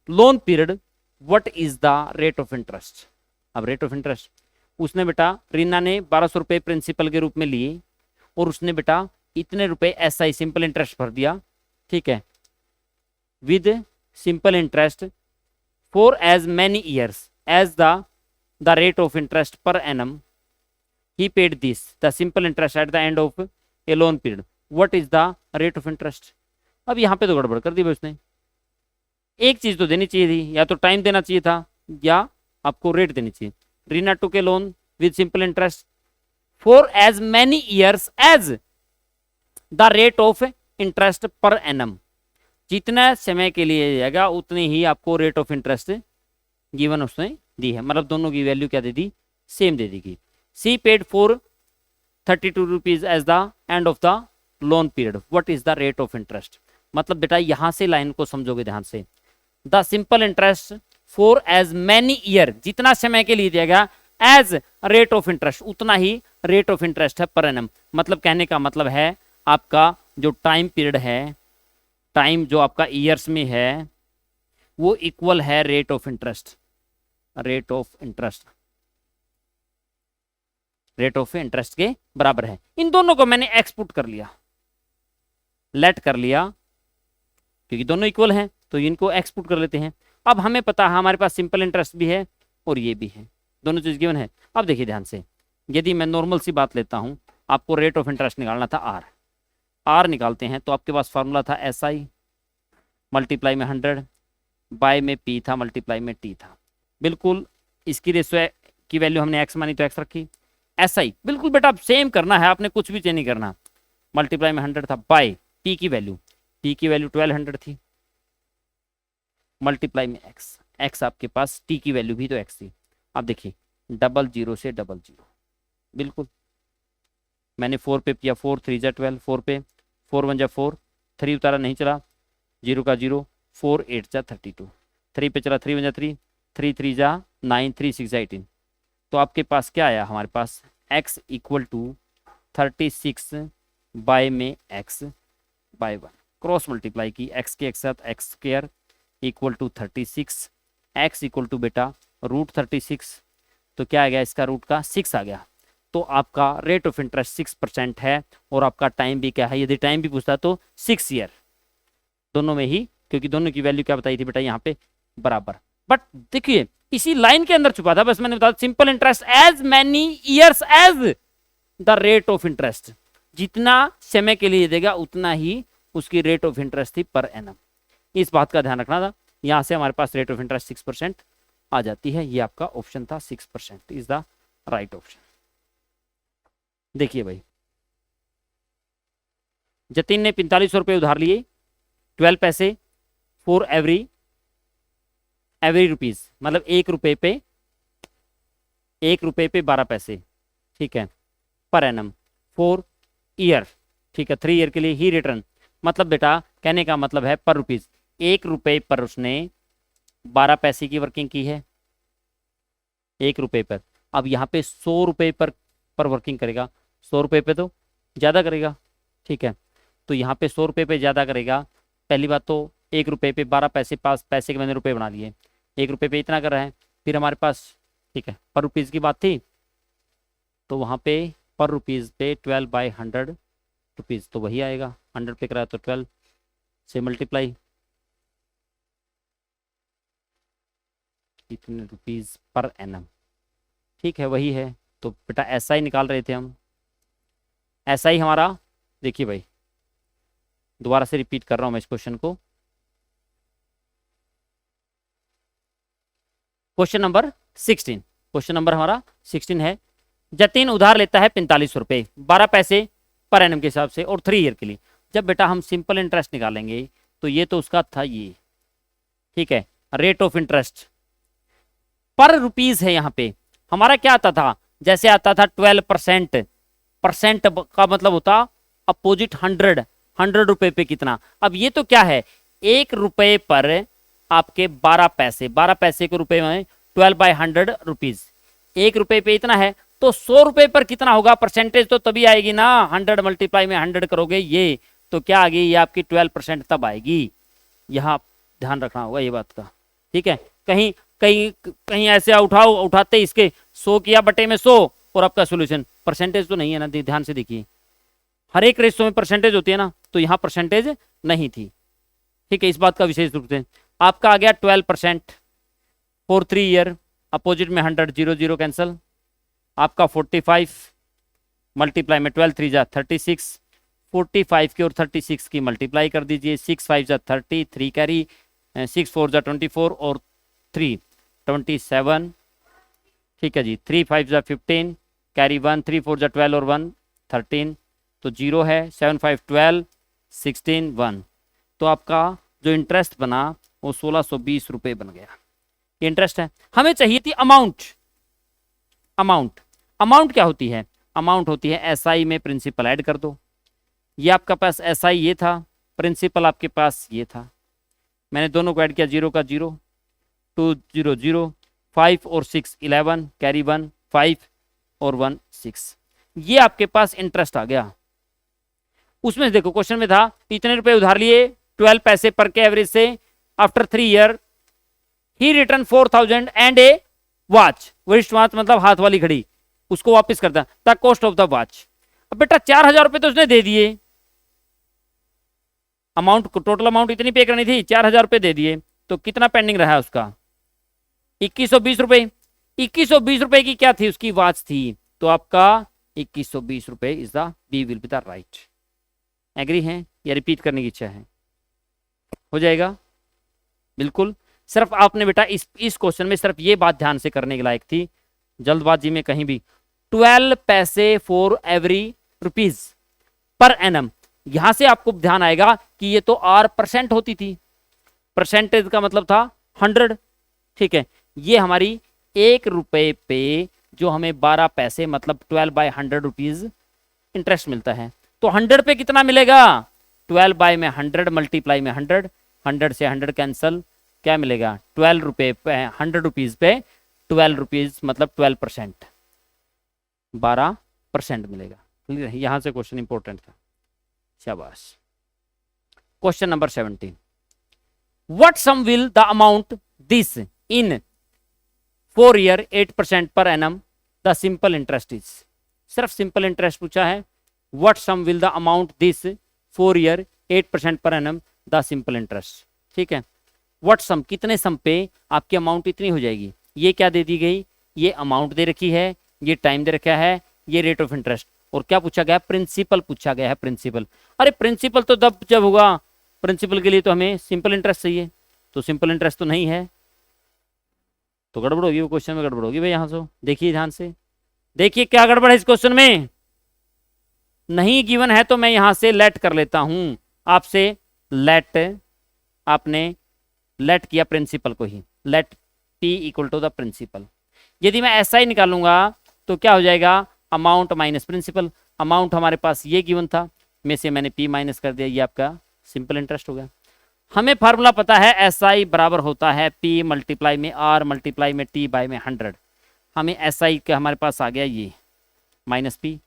loan period, what is the rate of interest? अब rate of interest उसने बेटा, रीना ने 1200 रुपए principal के रूप में लिए और उसने बेटा इतने रुपए एसआई सिंपल इंटरेस्ट भर दिया, ठीक है, with simple interest for as many years as the rate of interest per annum. He paid this the simple interest at the end of a loan period. What is the rate of interest? अब यहाँ पे तो गड़बड़ कर दी भाई उसने। एक चीज तो देनी चाहिए थी, या तो टाइम देना चाहिए था या आपको रेट देनी चाहिए। Reena took a loan with simple interest for as many years as the rate of interest per annum. जितना समय के लिए जाएगा उतनी ही आपको रेट ऑफ इंटरेस्ट गिवन उसने दी है, मतलब दोनों की वैल्यू क्या दे दी, सेम दे दी। C paid for 32 rupees as the end of the loan period, what is the rate of interest. मतलब बेटा यहां से लाइन को समझोगे ध्यान से, the simple interest for as many year, जितना समय के लिए दिया गया, एज रेट ऑफ इंटरेस्ट उतना ही रेट ऑफ इंटरेस्ट है पर एनम। मतलब कहने का मतलब है आपका जो टाइम पीरियड है, टाइम जो आपका ईयर्स में है, वो इक्वल है rate of interest, rate of interest, rate of interest के बराबर है। इन दोनों को मैंने एक्सपुट कर लिया, लेट कर लिया, क्योंकि दोनों इक्वल हैं तो इनको एक्सपुट कर लेते हैं। अब हमें पता है हमारे पास सिंपल इंटरेस्ट भी है और ये भी है, दोनों चीज गिवन है। अब देखिए ध्यान से, यदि मैं नॉर्मल सी बात लेता हूं, आपको रेट ऑफ इंटरेस्ट निकालना था आर, आर निकालते हैं तो आपके पास फॉर्मूला था एस आई मल्टीप्लाई में 100 बाय में पी था मल्टीप्लाई में टी था। बिल्कुल इसकी रेशो की वैल्यू हमने एक्स मानी तो एक्स रखी। एस आई बिल्कुल बेटा सेम करना है, आपने कुछ भी चेंज नहीं करना। मल्टीप्लाई में 100 था बाय पी की वैल्यू, पी की वैल्यू 1200 थी, मल्टीप्लाई में एक्स, एक्स आपके पास टी की वैल्यू भी तो एक्स थी। अब देखिए 00 से 00, बिल्कुल मैंने 4 पे किया, 4 3 जा 12, 4 पे 4 1 जा 4, 3 उतारा नहीं चला, 0 का 0, 4 8 जा 32, 3 पे चला 3 1 जा 3, 3 3 जा 9, 3 6 जा 18। तो आपके पास क्या आया, हमारे पास x इक्वल टू 36 बाय में x बाय 1, क्रॉस मल्टीप्लाई की x के एक साथ x square equal to 36, x equal to बेटा रूट 36, तो क्या आ गया, इसका रूट का 6 आ गया। तो आपका रेट ऑफ इंटरेस्ट 6% है और आपका टाइम भी क्या है, यदि टाइम भी पूछता तो 6 ईयर, दोनों में ही, क्योंकि दोनों की वैल्यू क्या बताई थी बेटा यहाँ पे बराबर। बट देखिए इसी लाइन के अंदर छुपा था, बस मैंने बताया simple interest as many years as the rate of interest, जितना समय के लिए देगा उतना ही उसकी रेट ऑफ इंटरेस्ट थी पर एनम। इस बात का ध्यान रखना था। यहां से हमारे पास रेट ऑफ इंटरेस्ट 6% आ जाती है, ये आपका ऑप्शन था 6% इज द राइट ऑप्शन। देखिए भाई, जतिन ने 4500 रुपए उधार लिए, 12 पैसे फॉर एवरी रुपीज, मतलब 1 रुपए पे 12 पैसे, ठीक है, पर एनम फॉर ईयर, ठीक है, 3 ईयर के लिए ही रिटर्न। मतलब बेटा कहने का मतलब है पर रुपीज, 1 रुपए पर उसने 12 पैसे की वर्किंग की है, 1 रुपए पर। अब यहाँ पे 100 रुपए पर वर्किंग करेगा, 100 रुपए पे तो ज़्यादा करेगा, ठीक है, तो यहाँ पे 100 रुपए पे ज़्यादा करेगा। पहली बात तो 1 रुपए पे 12 पैसे, पास पैसे के मैंने रुपए बना लिए, 1 रुपए पे इतना कर रहा है। फिर हमारे पास, ठीक है, पर रुपीज़ की बात थी, तो वहाँ पे पर रुपीज़ पे 12 बाई 100 रुपीज़, तो वही आएगा, 100 पे कराया तो 12 से मल्टीप्लाई, इतने रुपीज़ पर एनम, ठीक है, वही है। तो बेटा ऐसा ही निकाल रहे थे हम, ऐसा ही हमारा। देखिए भाई दोबारा से रिपीट कर रहा हूं मैं इस क्वेश्चन को, क्वेश्चन नंबर 16, क्वेश्चन नंबर हमारा 16 है। जतिन उधार लेता है 4500 रुपए, 12 पैसे पर एनम के हिसाब से और 3 ईयर के लिए। जब बेटा हम सिंपल इंटरेस्ट निकालेंगे तो ये तो उसका था ये, ठीक है, रेट ऑफ इंटरेस्ट पर रुपीज है यहाँ पे। हमारा क्या आता था, जैसे आता था 12%, परसेंट का मतलब होता अपोजिट 100, 100 रुपए पे कितना। अब ये तो क्या है, 1 रुपए पर आपके 12 पैसे, 12 पैसे को रुपए में 12/100 रुपीज, 1 रुपए पे इतना है, तो 100 रुपए पर कितना होगा, परसेंटेज तो तभी आएगी ना, 100 मल्टीप्लाई में 100 करोगे ये, तो क्या आ गई, ये आपकी 12% तब आएगी। यहाँ ध्यान रखना होगा ये बात का, ठीक है। कहीं कहीं कहीं ऐसे उठाते इसके 100 किया बटे में 100 और आपका सोल्यूशन, परसेंटेज तो नहीं है ना, ध्यान से देखिए, हर एक रेशो में परसेंटेज होती है ना, तो यहाँ परसेंटेज नहीं थी, ठीक है। इस बात का विशेष रूप से आपका आ गया 12% फॉर 3 ईयर, अपोजिट में 100, 0 0 कैंसल, आपका 45 मल्टीप्लाई में 12 3 जा 36, 45 की और 36 की मल्टीप्लाई कर दीजिए, 6 5 जा 30, 3 कैरी, 6 4 जा 24 और 3 27, ठीक है जी, 3 5 जा 15, कैरी 1, 3 4 जा 12 और 1 13, तो 0 है, 7 5 12, 16 1, तो आपका जो इंटरेस्ट बना वो 1620 रुपये बन गया, ये इंटरेस्ट है। हमें चाहिए थी अमाउंट, अमाउंट, अमाउंट क्या होती है, अमाउंट होती है एसआई में प्रिंसिपल ऐड कर दो, ये आपका पास एसआई ये था, प्रिंसिपल आपके पास ये था, मैंने दोनों को ऐड किया, 0 का 0, 2 0 0, 5 और 6 11, कैरी 1 5 और 1 6, ये आपके पास इंटरेस्ट आ गया। उसमें देखो क्वेश्चन में था इतने रुपए उधार लिए 12 पैसे पर के एवरेज से, after 3 year he return 4000 and A watch, वरिष्ठ वॉच मतलब हाथ वाली घड़ी, उसको वापस करता the cost of the watch. अब बेटा 4000 रुपए तो उसने दे दिए, अमाउंट टोटल अमाउंट इतनी पे करनी थी, 4000 रुपए दे दिए, तो कितना पेंडिंग रहा उसका, 2120 रुपए। 2120 रुपए की क्या थी, उसकी वॉच थी, तो आपका 2120 रुपए is the B will be the right. Agree हैं या रिपीट करने की इच्छा है, हो जाएगा बिल्कुल। सिर्फ आपने बेटा इस क्वेश्चन में सिर्फ ये बात ध्यान से करने के लायक थी, जल्दबाजी में कहीं भी, 12 पैसे for every rupees per annum, यहां से आपको ध्यान आएगा कि ये तो आर परसेंट होती थी, परसेंटेज का मतलब था 100, ठीक है। ये हमारी 1 रुपए पे जो हमें 12 पैसे मतलब 12/100 रुपीज इंटरेस्ट मिलता है, तो 100 पे कितना मिलेगा, 12 में 100 मल्टीप्लाई में 100, 100 से 100 कैंसल, क्या मिलेगा 12 रुपए पे 100 रुपीज पे 12 रुपीज मतलब 12%, 12% मिलेगा। क्लियर है, यहां से क्वेश्चन इंपॉर्टेंट था, शाबाश। Question number 17, what sum will the amount this in 4 year 8% per annum the simple interest is, सिर्फ सिंपल इंटरेस्ट पूछा है, what sum will the amount this 4 year 8% per annum the simple interest, ठीक है। What सम, कितने सम पे आपकी amount इतनी हो जाएगी, ये क्या दे दी गई, ये अमाउंट दे रखी है, ये टाइम दे रखा है, ये रेट ऑफ इंटरेस्ट, और क्या पूछा गया, प्रिंसिपल पूछा गया है, प्रिंसिपल। अरे प्रिंसिपल तो जब होगा, प्रिंसिपल के लिए तो हमें सिंपल इंटरेस्ट चाहिए, तो सिंपल इंटरेस्ट तो नहीं है, तो गड़बड़ होगी, वो क्वेश्चन में गड़बड़ होगी भाई। यहां से देखिए ध्यान से, देखिए क्या गड़बड़ है इस क्वेश्चन में, नहीं गिवन है तो मैं यहां से लेट कर लेता हूं आपसे, लेट, आपने लेट किया प्रिंसिपल को ही, let P equal to the principal. यदि मैं ऐसा ही निकालूंगा तो क्या हो जाएगा, अमाउंट माइनस प्रिंसिपल, अमाउंट हमारे पास ये गिवन था, में से मैंने पी माइनस कर दिया, ये आपका सिंपल इंटरेस्ट हो गया। हमें फार्मूला पता है एस आई बराबर होता है पी मल्टीप्लाई में आर मल्टीप्लाई में टी बाय में 100, हमें एस आई का हमारे पास आ गया ये माइनस पी,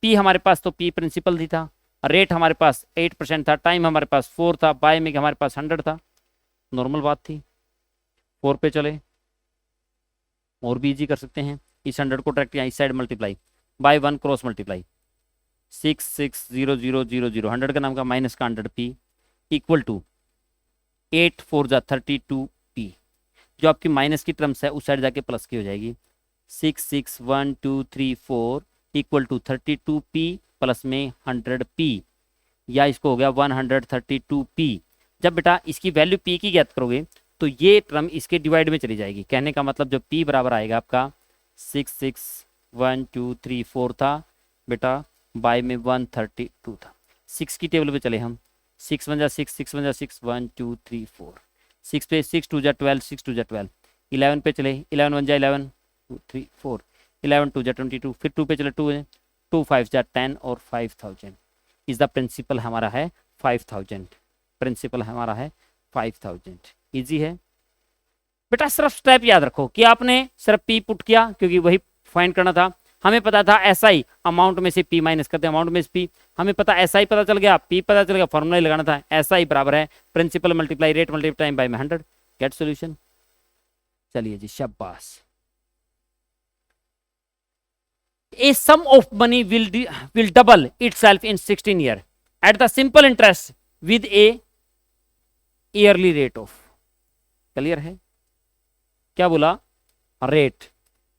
पी हमारे पास तो पी प्रिंसिपल ही था, रेट हमारे पास 8% था, टाइम हमारे पास 4 था, बाय में हमारे पास 100 था, नॉर्मल बात थी, 4 पे चले, और भी इजी कर सकते हैं, इस 100 को डायरेक्ट यहाँ इस side multiply by 1 cross multiply, 6 6 0 0 0 0, 100 का नाम का माइनस का 100 पी इक्वल टू 8 4 जा 32 पी, जो आपकी माइनस की टर्म्स है उस साइड जाके प्लस की हो जाएगी, 6 6 1 2 3 4 इक्वल टू 32 पी प्लस में 100 पी, या इसको हो गया 132 पी। जब बेटा इसकी वैल्यू पी की ज्ञात करोगे तो ये टर्म इसके डिवाइड में चली जाएगी, कहने का मतलब जब पी बराबर आएगा आपका 6 6 1 2 3 4 था बेटा, बाय में 132 था, 6 की टेबल पे चले हम, 6 1 जा 6 6 1 जा 6 1 2 3 4, 6 पे 6 2 जा 12 6 2 जा 12, 11 पे चले, 11 1 जा 11, 2 3 4, 11 2 जा 22, फिर 2 पे चले 2 है, 2 5 जा 10 और 5000 इज द प्रिंसिपल हमारा है 5000, प्रिंसिपल हमारा है 5000। इजी है बेटा। सिर्फ स्टेप याद रखो कि आपने सिर्फ पी पुट किया क्योंकि वही फाइंड करना था। हमें पता था एसआई अमाउंट में से पी माइनस करते हैं, अमाउंट में से पी, हमें पता एसआई पता चल गया, पी पता चल गया, फॉर्मूला ही लगाना था। एसआई बराबर है principal multiply rate multiply time by 100, get solution. चलिए जी शाबाश। A sum of money will double itself in 16 years at the simple interest with a yearly rate of, clear है? क्या बोला? Rate.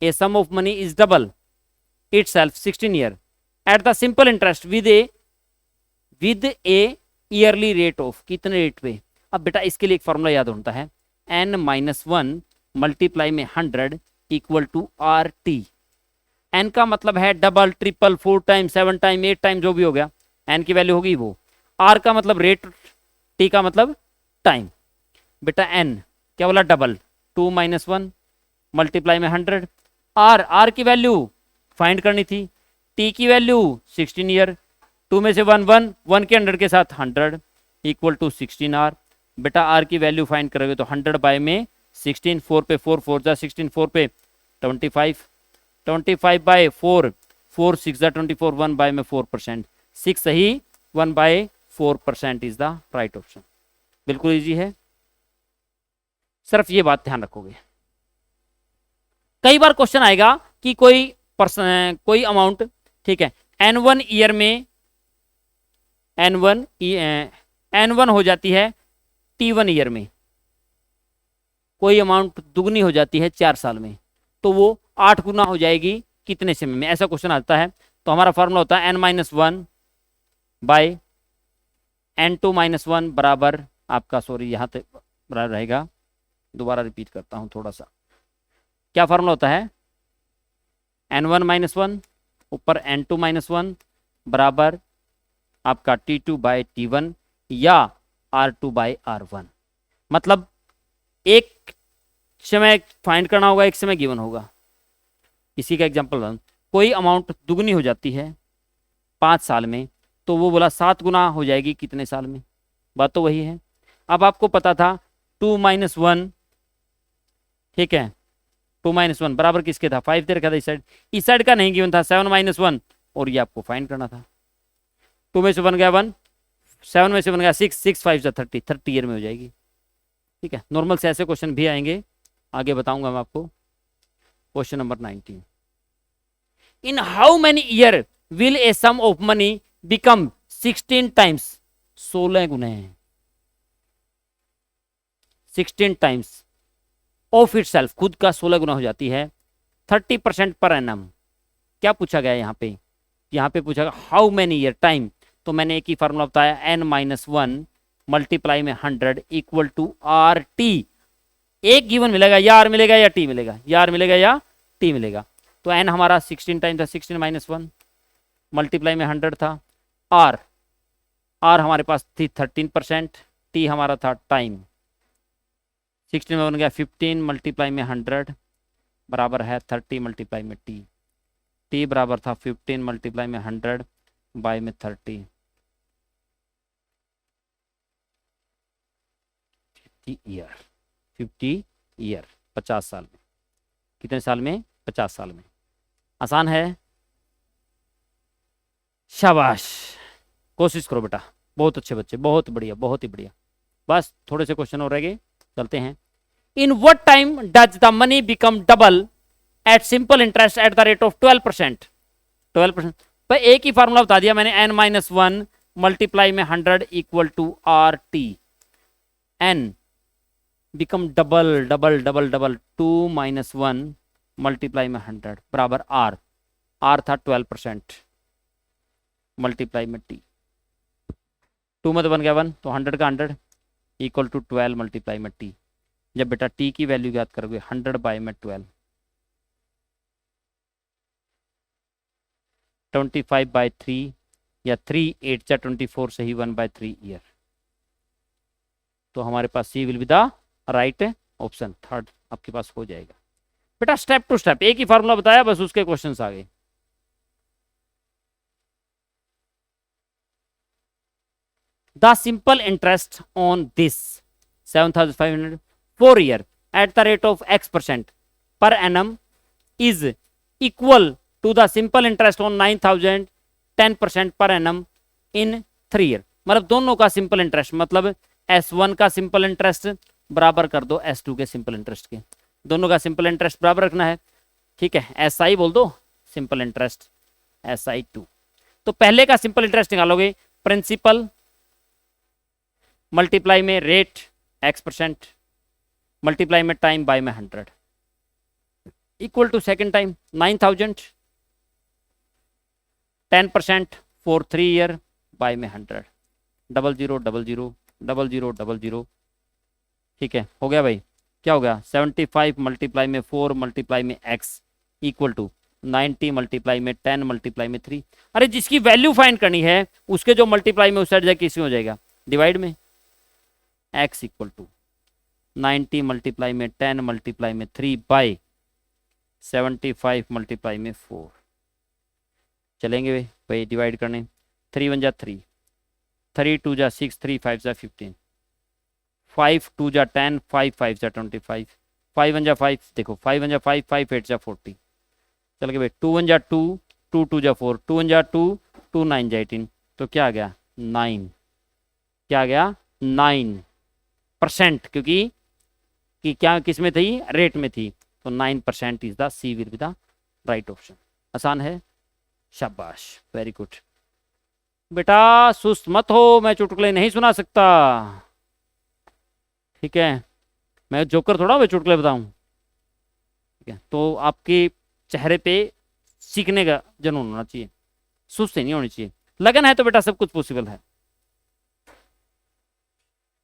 A sum of money is double itself 16 years at the simple interest with a yearly rate of, कितने rate पे? अब बेटा इसके लिए एक फॉर्मूला याद होता है, n-1 मल्टीप्लाई में 100 equal to R T. N का मतलब है double, triple, 4 time, 7 time, 8 time, जो भी हो गया एन की वैल्यू होगी वो। आर का मतलब रेट, टी का मतलब टाइम। बेटा एन क्या बोला? डबल, 2 - 1 मल्टीप्लाई में 100। आर की वैल्यू फाइंड करनी थी, टी की वैल्यू 16 ईयर, 2 में से 1 के 100 के साथ 100 इक्वल टू 16 आर। बेटा आर की वैल्यू फाइंड करोगे तो 100 बाय में 16, 4 पे 4, 4 जा 16, 4 पे 25, 25 बाय 4, 4 6 जा 24, 1 बाय में 4%, 6 सही, 1 by 4% is the right option. बिल्कुल इजी है, सिर्फ ये बात ध्यान रखोगे। कई बार क्वेश्चन आएगा कि कोई अमाउंट, ठीक है, n1 ईयर में n1 हो जाती है t1 ईयर में, कोई अमाउंट दुगनी हो जाती है 4 साल में, तो वो 8 गुना हो जाएगी कितने समय में? ऐसा क्वेश्चन आता है। तो हमारा फॉर्मूला होता है n-1 बाय n2 - 1 बराबर आपका, सॉरी यहाँ तक बराबर रहेगा, दोबारा रिपीट करता हूँ थोड़ा सा। क्या फॉर्मूला होता है? n1 - 1 ऊपर n2 - 1 बराबर आपका t2 बाय t1 या r2 बाय r1। मतलब एक समय फाइंड करना होगा, एक समय गिवन होगा। इसी का एग्जांपल, कोई अमाउंट दुगनी हो जाती है 5 साल में, तो वो बोला 7 गुना हो जाएगी कितने साल में? बात तो वही है। अब आपको पता था 2 - 1, ठीक है, 2 - 1 बराबर किसके था? 5 दे रखा था इस साइड का नहीं गिवन था, 7 - 1, और ये आपको फाइंड करना था। 2 में से बन गया 1, 7 में से बन गया 6, 6 5 जा 30, 30 ईयर में हो जाएगी। ठीक है, नॉर्मल से ऐसे क्वेश्चन भी आएंगे, आगे बताऊंगा मैं आपको। Question number 19, in how many year will a sum of money become 16 times, 16 गुने 16 टाइम्स ऑफ इट सेल्फ, खुद का 16 गुना हो जाती है, 30% पर एनम। क्या पूछा गया यहाँ पे? यहाँ पे पूछा गया हाउ मेनी ईयर टाइम, तो मैंने एक ही फार्मूला बताया, n-1 मल्टीप्लाई में 100 इक्वल टू आर टी। एक गिवन मिलेगा, या आर मिलेगा या टी मिलेगा, या आर मिलेगा या टी मिलेगा। तो n हमारा 16 टाइम था, 16 - 1 मल्टीप्लाई में 100 था। आर हमारे पास थी 13%, टी हमारा था टाइम, 16 में बन गया 15 मल्टीप्लाई में 100 बराबर है 30 मल्टीप्लाई में टी। टी बराबर था 15 मल्टीप्लाई में 100 बाय में 30, 50 ईयर, 50 ईयर, 50 साल में। कितने साल में? 50 साल में। आसान है, शाबाश, कोशिश करो बेटा, बहुत अच्छे बच्चे, बहुत बढ़िया, बहुत ही बढ़िया। बस थोड़े से क्वेश्चन और रह गए, चलते हैं। In what time does the money become double at simple interest at the rate of 12%? 12%। पर एक ही फार्मूला बता दिया मैंने, n-1 मल्टीप्लाई में 100 equal to R T. N become double double double double, 2 - 1 multiply में 100 बराबर आर था 12% मल्टीप्लाई में टी। 2 में तो बन गया 1, तो 100 का 100 इक्वल टू 12 मल्टीप्लाई में टी। जब बेटा टी की वैल्यू याद करोगे 100 बाय में 12, 25 बाय 3 या 3 8 जा 24 सही, 1 बाय 3 ईयर। तो हमारे पास C will be the right option, third आपके पास हो जाएगा बेटा। स्टेप टू स्टेप एक ही फॉर्मूला बताया, बस उसके क्वेश्चंस आ गए। The simple interest on this 7,500 4 year at the rate of x% per annum is equal to the simple interest on 9,000 10% per annum in 3 year। मतलब दोनों का सिंपल इंटरेस्ट, मतलब S1 का सिंपल इंटरेस्ट बराबर कर दो S2 के सिंपल इंटरेस्ट के, दोनों का सिंपल इंटरेस्ट बराबर रखना है, ठीक है। SI बोल दो सिंपल इंटरेस्ट SI2। तो पहले का सिंपल इंटरेस्ट निकालोगे, प्रिंसिपल मल्टीप्लाई में रेट x% मल्टीप्लाई में टाइम बाय में 100 equal to second time 9,000 10% for 3 year by में 100 00 00 00 00, ठीक है। हो गया भाई, क्या हो गया 75 मल्टीप्लाई में 4 मल्टीप्लाई में x इक्वल टू 90 मल्टीप्लाई में 10 मल्टीप्लाई में 3। अरे जिसकी वैल्यू फाइंड करनी है उसके जो मल्टीप्लाई में उस साइड जाके किसी हो जाएगा डिवाइड में, x इक्वल टू 90 मल्टीप्लाई में 10 मल्टीप्लाई में 3 बाई 75 मल्टीप्लाई में 4। चलेंगे भाई डिवाइड करने, 3 1 जा 3, 3 2 जा 6, 3 5 जा 15, 5 2 जा 10, 5 5 जा 25, 5 1 जा 5, देखो 5 1 जा 5, 5 8 जा 40। चल गए भाई 2 1 जा 2, 2 2 जा 4, 2 1 जा 2, 2 9 जा 18। तो क्या आ गया 9, क्या आ गया 9%, क्योंकि कि क्या किस में थी, रेट में थी, तो 9% is the C will be the right option. आसान है, शाबाश, वेरी गुड बेटा। सुस्त मत हो, मैं चुटकुले नहीं सुना सकता, ठीक है। मैं जोकर थोड़ा मैं चुटकुले बताऊं, ठीक है। तो आपके चेहरे पे सीखने का जुनून होना चाहिए, सुस्ती नहीं होनी चाहिए, लगन है तो बेटा सब कुछ पॉसिबल है।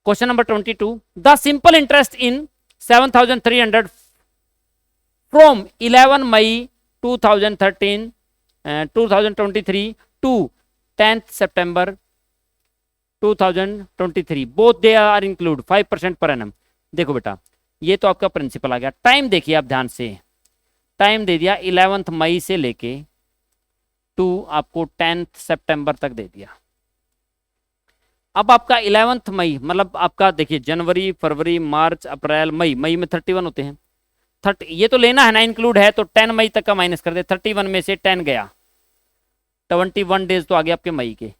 Question number 22, the simple interest in 7,300 from 11 May 2023 to 10th September 2023 both they are include 5% per annum। देखो बेटा ये तो आपका प्रिंसिपल आ गया। टाइम देखिए आप ध्यान से, टाइम दे दिया 11 मई से लेके टू आपको 10th सितंबर तक दे दिया। अब आपका 11 मई मतलब आपका देखिए जनवरी फरवरी मार्च अप्रैल मई, मई में 31 होते हैं, 30 ये तो लेना है ना, इंक्लूड है, तो 10 मई तक का माइनस कर दे, 31 में से 10 गया, 21 डेज तो आ गए आपके मई के।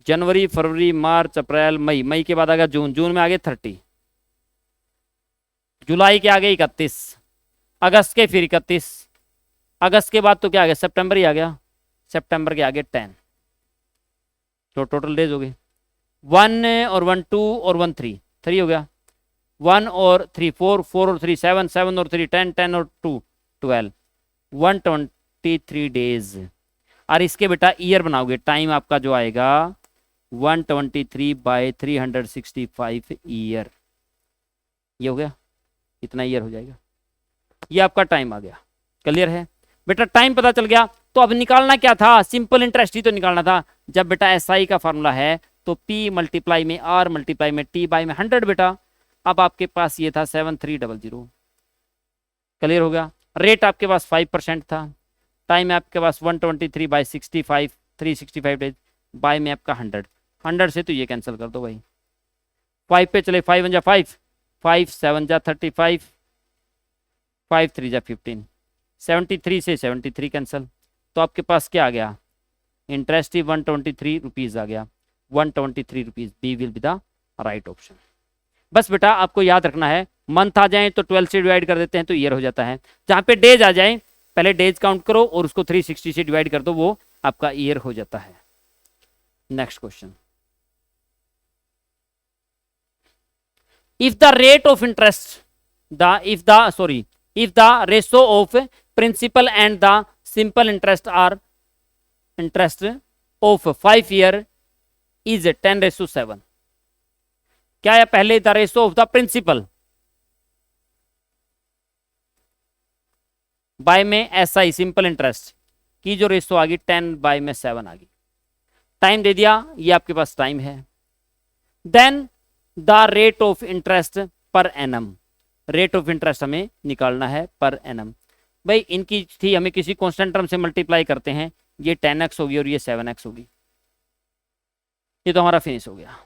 जनवरी फरवरी मार्च अप्रैल मई, मई के बाद आ गया जून, जून में आ गए 30, जुलाई के आ गए 31, अगस्त के फिर 31, अगस्त के बाद तो क्या आ गया सितंबर ही आ गया, सितंबर के आगे 10, तो टोटल डेज हो गए 1 और 1 2 और 1 3, 3 हो गया, 1 और 3 4, 4 और 3 7, 7 और 3 10, 10 और 2 12, 123 डेज। और इसके बेटा ईयर बनाओगे, टाइम आपका जो आएगा 123/365 ईयर, ये हो गया, इतना ईयर हो जाएगा, ये आपका टाइम आ गया। क्लियर है बेटा, टाइम पता चल गया। तो अब निकालना क्या था, सिंपल इंटरेस्ट ही तो निकालना था। जब बेटा SI का फॉर्मूला है तो P मल्टीप्लाई में R मल्टीप्लाई में T बाई में 100 बेटा। अब आपके पास ये था 7300, क्लियर हो गया। रेट आपके पास 5% था, टाइम आपके पास 123/65 365 डेज बाय में आपका 100 से तो ये कैंसिल कर दो भाई, 5 पे चले, 5 1 जा 5, 5 7 जा 35, 5 3 जा 15, 73 से 73 कैंसिल, तो आपके पास क्या आ गया, इंटरेस्ट ही 123 रुपीज आ गया, 123 rupees, B will be the right option. बस बेटा आपको याद रखना है, मंथ आ जाए तो 12 से डिवाइड कर देते हैं तो ईयर हो जाता है, जहां पे डेज आ जाए पहले डेज काउंट करो और उसको 360 से डिवाइड कर दो, वो आपका ईयर हो जाता है। Next question, if the rate of interest if the ratio of principal and the simple interest are interest of 5 year is 10:7, क्या है पहले the ratio of the principal bye में SI सिंपल इंटरेस्ट की जो ratio आ गई 10/7 आ गई, time दे दिया, ये आपके पास टाइम है। Then the rate of interest per annum, rate of interest हमें निकालना है पर एनम। भाई इनकी थी, हमें किसी कांस्टेंट टर्म से मल्टीप्लाई करते हैं, ये 10x होगी और ये 7x होगी, ये तो हमारा फिनिश हो गया।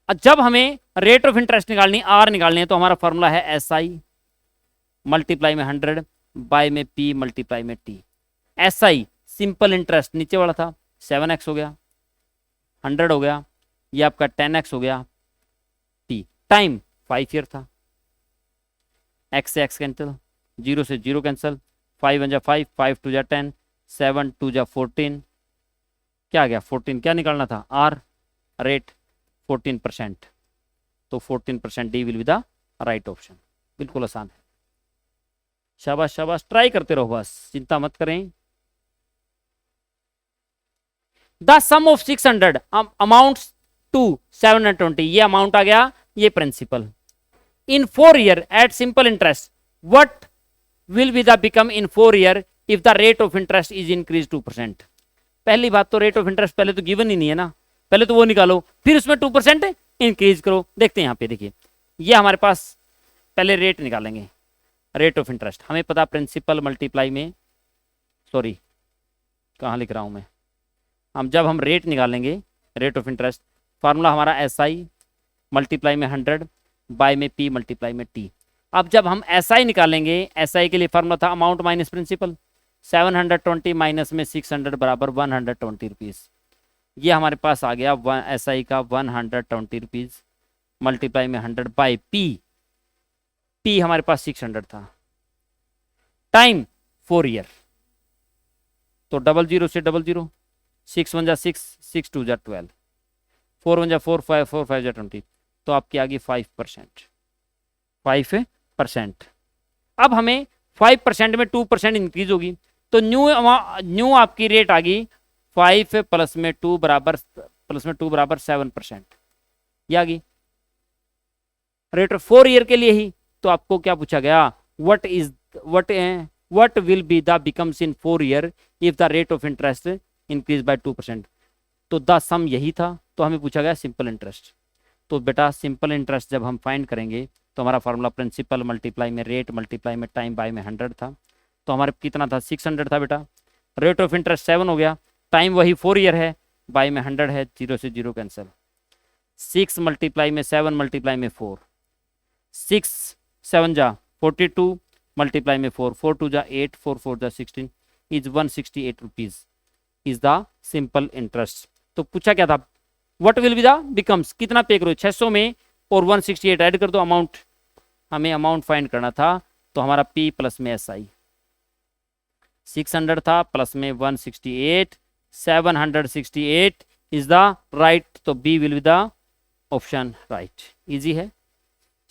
अब जब हमें रेट ऑफ इंटरेस्ट निकालनी, आर निकालनी है, तो हमारा फॉर्मूला है एस आई मल्टीप्लाई में 100 बाय में पी मल्टीप्लाई में T. S I simple interest नीचे वाला था, 7x हो गया, 100 हो गया, ये आपका 10x हो गया, टी टाइम 5 ईयर था, x से x कैंसिल, 0 से 0 कैंसिल, 5 1 जा 5, 5 2 जा 10, 7 2 जा 14, क्या आ गया 14, क्या निकालना था आर, रेट 14%, तो 14% D will be the right option. बिल्कुल आसान है, शाबाश शाबाश, ट्राई करते रहो बस, चिंता मत करें। The sum of 600 amounts to 720, ये अमाउंट आ गया, ये principal. In 4 year at simple interest what will be the become in 4 year if the rate of interest is increase 2%। पहली बात तो रेट ऑफ इंटरेस्ट पहले तो गिवन ही नहीं है ना, पहले तो वो निकालो, फिर उसमें 2% इंक्रीज करो। देखते हैं यहाँ पे, देखिए ये हमारे पास पहले रेट निकालेंगे, रेट ऑफ इंटरेस्ट हमें पता प्रिंसिपल मल्टीप्लाई में, सॉरी कहाँ लिख रहा हूँ मैं, जब हम रेट निकालेंगे रेट ऑफ इंटरेस्ट, फार्मूला हमारा एस आई मल्टीप्लाई में 100 बाय में पी मल्टीप्लाई में टी। अब जब हम एस आई निकालेंगे, एस आई के लिए फार्मूला था अमाउंट माइनस प्रिंसिपल, 720 माइनस में 600 बराबर 120 रुपीज़। ये हमारे पास आ गया एस आई का 120 रुपीज़ मल्टीप्लाई में 100 बाय पी, पी हमारे पास 600 था, टाइम 4 ईयर, तो 00 से 00, 6 1 जा 6, 6 2 जा 12, 4 1 जा 4, 5 4 5 जा 20, तो आपकी आ गई 5%, 5%। अब हमें 5% में 2% इंक्रीज होगी, तो न्यू आपकी रेट आ गई 5 प्लस में 2 बराबर 7%, ये आ गई रेट 4 ईयर के लिए ही। तो आपको क्या पूछा गया, what will be the becomes in 4 year if the rate of interest increase by 2%। तो द सम यही था, तो हमें पूछा गया सिंपल इंटरेस्ट। तो बेटा सिंपल इंटरेस्ट जब हम फाइंड करेंगे तो हमारा फार्मूला प्रिंसिपल मल्टीप्लाई में रेट मल्टीप्लाई में टाइम बाय में 100 था, तो हमारे कितना था 600 था बेटा, रेट ऑफ इंटरेस्ट 7 हो गया, टाइम वही 4 ईयर है, बाय में 100 है, 0 से 0 कैंसिल, 6 मल्टीप्लाई में 7 मल्टीप्लाई में 4, 6 7 जा 42 मल्टीप्लाई में 4, 4 2 जा 8, 4 4 जा 16 is 168 rupees is the simple interest. तो पूछा क्या था, what will be the becomes, कितना पे करो 600 में और 168 ऐड कर दो, अमाउंट हमें अमाउंट फाइंड करना था, तो हमारा पी प्लस में एस आई 600 था प्लस में 168, 768 इज द राइट, तो B will be the option right. Easy है,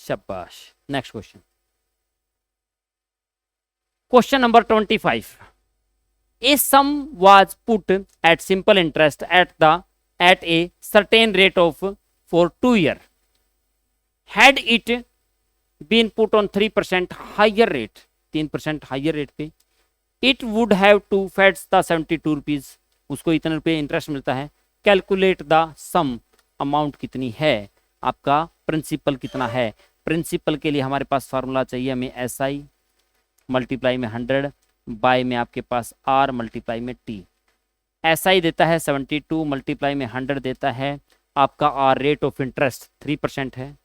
शाबाश। Next question, question number 25। A sum was put at simple interest at a certain rate of for 2 year. Had it been put on 3% higher rate, 3% higher rate पे, it would have to fetch the 72 rupees, उसको इतने रुपये interest मिलता है। Calculate the some, amount कितनी है, आपका principal कितना है। प्रिंसिपल के लिए हमारे पास फार्मूला चाहिए हमें एस आई मल्टीप्लाई में 100 बाय में आपके पास आर मल्टीप्लाई में टी। एस आई देता है 72 मल्टीप्लाई में 100 देता है आपका आर, रेट ऑफ इंटरेस्ट 3% है,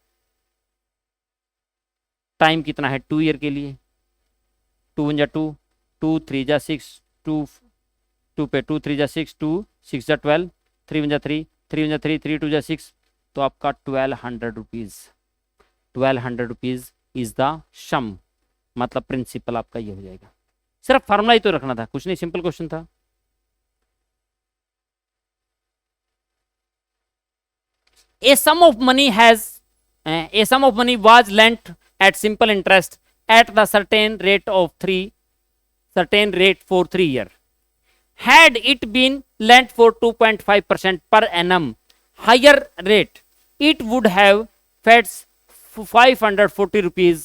टाइम कितना है 2 ईयर के लिए, 2 1 जा 2, 2 3 जा 6, 2 पे 2 3 जा 6, 2 6 जा 12, 3 1 जा 3, 3 1 जा 3, 3 2 जा 6, तो आपका 1200 रुपीज़, 1200 रुपीज़ इज द सम, मतलब प्रिंसिपल आपका ये हो जाएगा। सिर्फ फार्मूला ही तो रखना था, कुछ नहीं, सिंपल क्वेश्चन था। A sum of money was lent at simple interest at the certain rate for 3 year. Had it been lent for 2.5% per annum higher rate, it would have fetched 540 rupees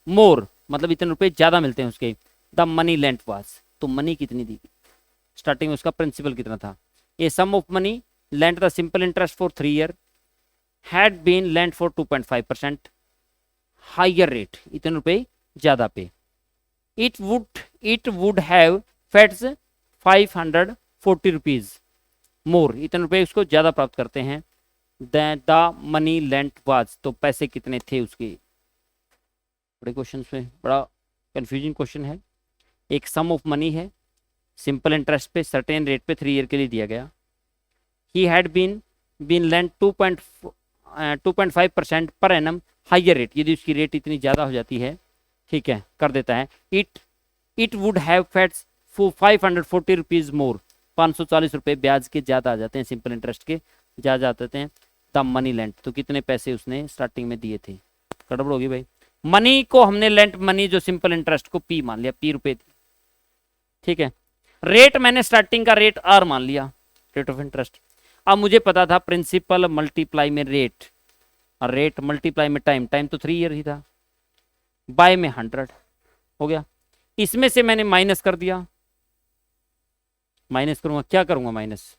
more, मतलब इतने रुपए ज्यादा मिलते हैं उसके। The money lent was, तो money कितनी दी, स्टार्टिंग में उसका प्रिंसिपल कितना था। A sum of money lent the simple interest for 3 year had been lent for 2.5% higher rate, इतने रुपए ज्यादा पे। It would have fates 540 rupees more, इतने रुपए उसको ज्यादा प्राप्त करते हैं। द मनी लेंट वाज, तो पैसे कितने थे उसके। बड़े क्वेश्चन में बड़ा कंफ्यूजिंग क्वेश्चन है। एक सम ऑफ मनी है, सिंपल इंटरेस्ट पे सर्टेन रेट पे 3 ईयर के लिए दिया गया। He had been lent 2.5% per annum higher rate, यदि उसकी रेट इतनी ज़्यादा हो जाती है, ठीक है, कर देता है। It would have fates 540 rupees more, 540 रुपये ब्याज के ज़्यादा आ जाते हैं, सिंपल इंटरेस्ट के ज़्यादा आते हैं। द मनी लेंट, तो कितने पैसे उसने स्टार्टिंग में दिए थे। गड़बड़ होगी भाई, मनी को हमने लेंट मनी जो सिंपल इंटरेस्ट को पी मान लिया, पी रुपए, ठीक है। रेट मैंने स्टार्टिंग का रेट आर मान लिया, रेट ऑफ इंटरेस्ट। अब मुझे पता था प्रिंसिपल मल्टीप्लाई में रेट, और रेट मल्टीप्लाई में टाइम, टाइम तो 3 ईयर ही था, बाय में 100 हो गया। इसमें से मैंने माइनस कर दिया, माइनस करूंगा, क्या करूंगा माइनस,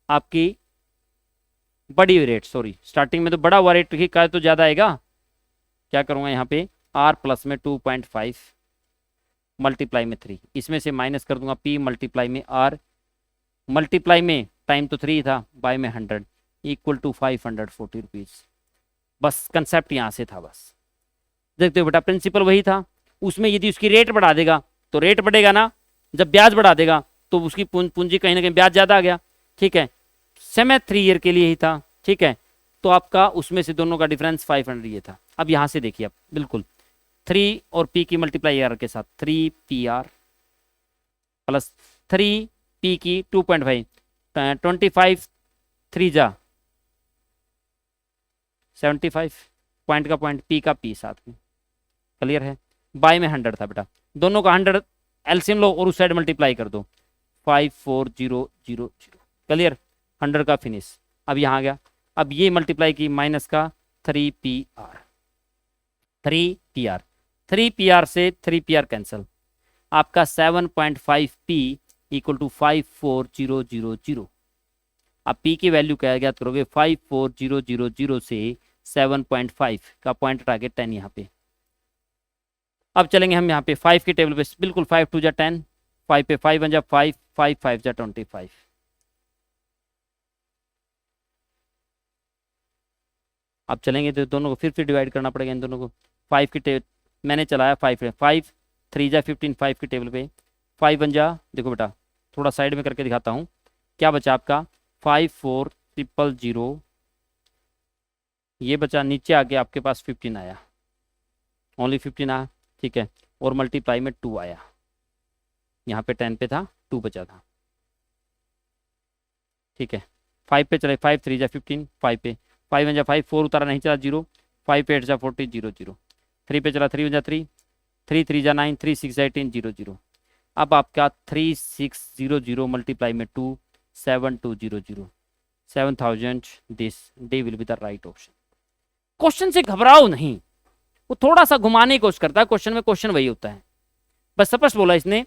आपकी बड़ी रेट, सॉरी स्टार्टिंग में तो बड़ा हुआ रेट ही का तो ज्यादा आएगा। क्या करूंगा यहाँ पे, आर प्लस में 2.5 मल्टीप्लाई में 3, इसमें से माइनस कर दूंगा पी मल्टीप्लाई में आर, मल्टीप्लाई में टाइम तो 3 था, बाय में 100 इक्वल टू 540 रुपीज। बस कंसेप्ट यहाँ से था। बस देखते हो बेटा, प्रिंसिपल वही था, उसमें यदि उसकी रेट बढ़ा देगा तो रेट बढ़ेगा ना, जब ब्याज बढ़ा देगा तो उसकी पूंजी कहीं ना कहीं ब्याज ज्यादा आ गया, ठीक है। समय 3 ईयर के लिए ही था, ठीक है, तो आपका उसमें से दोनों का डिफरेंस 500 ये था। अब यहाँ से देखिए आप बिल्कुल 3 और पी की मल्टीप्लाई आर के साथ 3 पी आर प्लस 3 पी की 2.5, 25 3 जा 75, पॉइंट का पॉइंट, पी का पी साथ में, क्लियर है। बाय में 100 था बेटा, दोनों का 100 एलसीएम लो और उस साइड मल्टीप्लाई कर दो, 54000, क्लियर, 100 का फिनिश। अब यहाँ आ गया, अब ये मल्टीप्लाई की माइनस का 3 पी आर, 3 पी आर से 3 पी आर कैंसिल, आपका 7.5 पी इक्वल टू 54000। अब पी की वैल्यू क्या ज्ञात करोगे, 54000 से 7.5 का पॉइंट टारगेट 10 यहाँ पे। अब चलेंगे हम यहाँ पे 5 की टेबल पे, बिल्कुल 5 2 जा 10, 5 पे 5 1 जा 5, 5 5 जा 25। अब चलेंगे तो दोनों को फिर डिवाइड करना पड़ेगा इन दोनों को। 5 की टेबल मैंने चलाया 5 3 जा 15, 5 की टेबल पे 5 1 जा, देखो बेटा थोड़ा साइड में करके दिखाता हूँ, क्या बचा आपका 54000, ये बचा, नीचे आके आपके पास 15 आया, ओनली 15 आया, ठीक है, और मल्टीप्लाई में 2 आया, यहाँ पे 10 पे था, 2 बचा था, ठीक है। 5 पे चले, 5 3 जा 15, 5 पे 5 1 जा 5, 4 उतारा नहीं चला 0, 5 पे 8 जा 40 0 0, 3 पे चला 3 1 जा 3, 3 3 जा 9, 3 6 जा 18 0 0। अब आपका 3600 मल्टीप्लाई में 2, 7200, 7000, this day will be the right option. Question से घबराओ नहीं, वो थोड़ा सा घुमाने की कोशिश करता है, क्वेश्चन में क्वेश्चन वही होता है, बस स्पष्ट बोला इसने।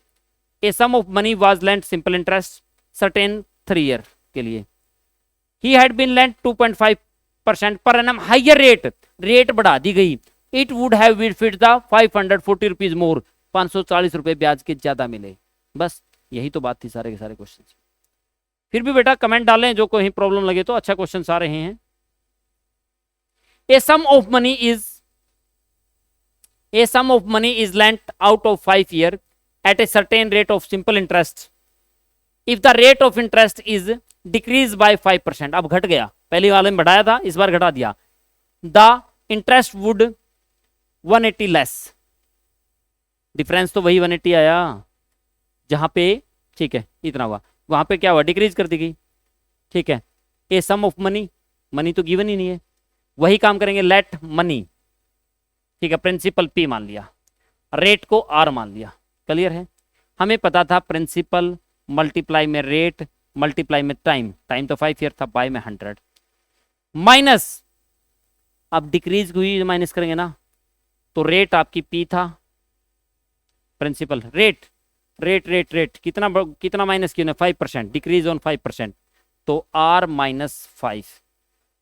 A sum of money was lent simple interest certain 3 year के लिए, he had been lent 2.5% per annum higher rate, rate बढ़ा दी गई। It would have been fit the 540 rupees more, 540 रुपए ब्याज के ज्यादा मिले। बस यही तो बात थी सारे के सारे क्वेश्चन। फिर भी बेटा कमेंट डालें जो कोई प्रॉब्लम लगे तो, अच्छा क्वेश्चन आ रहे हैं। A sum of money is lent out of 5 years at a certain rate of simple interest. If the rate of interest is decreased by 5%, अब घट गया, पहले वाले में बढ़ाया था, इस बार घटा दिया, the interest would 180 less, difference तो वही 180 आया जहां पे, ठीक है, इतना हुआ, वहां पे क्या हुआ, डिक्रीज कर दी गई, ठीक है। ए सम ऑफ मनी, मनी तो गिवन ही नहीं है, वही काम करेंगे, लेट मनी, ठीक है, प्रिंसिपल पी मान लिया, रेट को आर मान लिया, क्लियर है। हमें पता था प्रिंसिपल मल्टीप्लाई में रेट मल्टीप्लाई में टाइम, टाइम तो 5 ईयर था, बाय में 100 माइनस, अब डिक्रीज हुई माइनस करेंगे ना, तो रेट आपकी पी था, principal rate rate rate rate कितना माइनस किया 5%, डिक्रीज ऑन 5%, तो आर -5,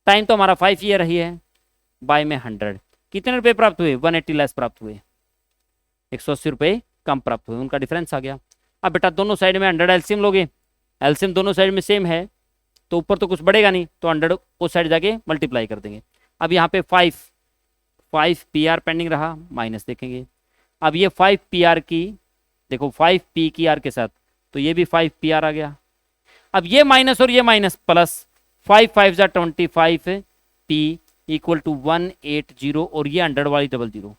टाइम तो हमारा 5 ईयर ही है, बाय में 100, कितने रुपए प्राप्त हुए? 180 लेस प्राप्त हुए, 180 रुपए कम प्राप्त हुए, उनका डिफरेंस आ गया। अब बेटा दोनों साइड में 100 एलसीएम लोगे, एलसीएम दोनों साइड में सेम है तो ऊपर तो कुछ बढ़ेगा नहीं, तो 100 उस साइड जाके मल्टीप्लाई कर देंगे। अब यहाँ पे 5 पी आर पेंडिंग रहा, माइनस देखेंगे। अब ये 5 पी आर की देखो 5 पी की आर के साथ, तो ये भी 5 पी आर आ गया। अब ये माइनस और ये माइनस प्लस, 5 5 जा 25 पी इक्वल टू 180 और ये 100 वाली 00।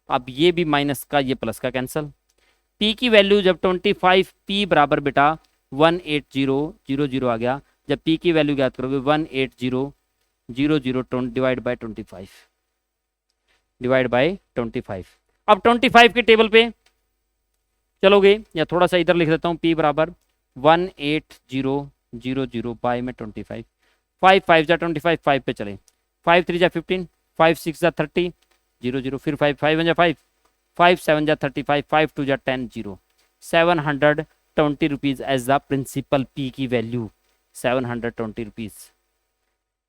अब ये भी माइनस का ये प्लस का कैंसल। पी की वैल्यू जब 25 पी बराबर बेटा 180 आ गया, जब पी की वैल्यू ज्ञात करोगे 180 डिवाइड बाय 25। अब 25 के टेबल पे चलोगे, या थोड़ा सा इधर लिख देता हूँ, पी बराबर 180 बाय में 25, 5 5 जा 25, 5 पे चले, 5 3 जा 15, 5 6 जा 30, 00, फिर 5 5 जा 5, 5 7 जा 35, 5 2 जा 10, 0, 720 rupees as the principal P की वैल्यू, 720 रुपीज।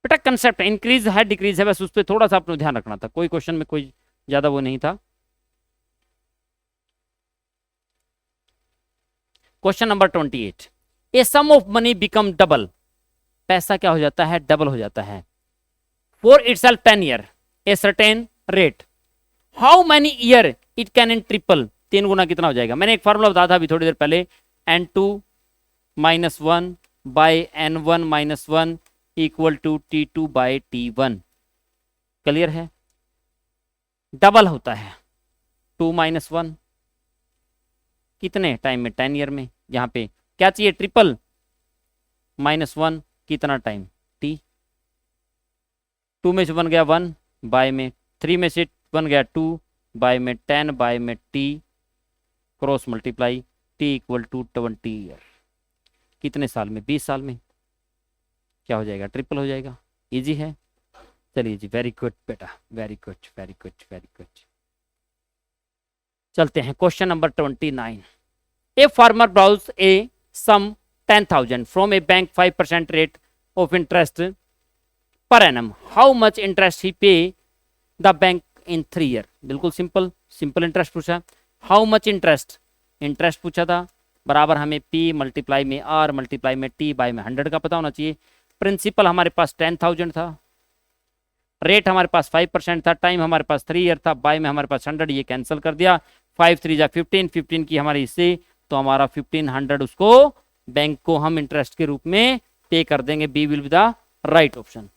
बेटा कंसेप्ट इंक्रीज है डिक्रीज है, बस उस पर थोड़ा सा अपना ध्यान रखना था, कोई क्वेश्चन में कोई ज्यादा वो नहीं था। Question number 28, a sum of money become double, पैसा क्या हो जाता है? डबल हो जाता है। For itself 10 year a certain rate, how many year it can in triple, 3 गुना कितना हो जाएगा? मैंने एक फॉर्मूला बताया था अभी थोड़ी देर पहले, n2 - 1 by n1 - 1 equal to t2 by t1। Clear है? डबल होता है 2 - 1 कितने टाइम में? 10 ईयर में। यहाँ पे क्या चाहिए? ट्रिपल, -1 कितना टाइम? t। 2 में से 1 गया 1 बाय में, 3 में से 1 गया 2 बाय में, 10 बाय में t cross multiply, t equal to 20 year. कितने साल में? 20 साल में। क्या हो जाएगा? ट्रिपल हो जाएगा। इजी है, चलिए जी, वेरी गुड बेटा, very good very good very good. चलते हैं question number 29, a farmer borrows a sum 10,000 from a bank 5% rate of interest per annum, how much interest he pay the bank in 3 year. बिल्कुल simple interest पूछा। How much interest पूछा था, बराबर हमें p multiply में r multiply में t by में 100 का पता होना चाहिए। प्रिंसिपल हमारे पास 10,000 था, रेट हमारे पास 5% था, टाइम हमारे पास 3 ईयर था, बाय में हमारे पास 100, ये कैंसिल कर दिया। 5 3 जा 15, 15 की हमारी हिस्से, तो हमारा 1500 उसको बैंक को हम इंटरेस्ट के रूप में पे कर देंगे। B will be the right option.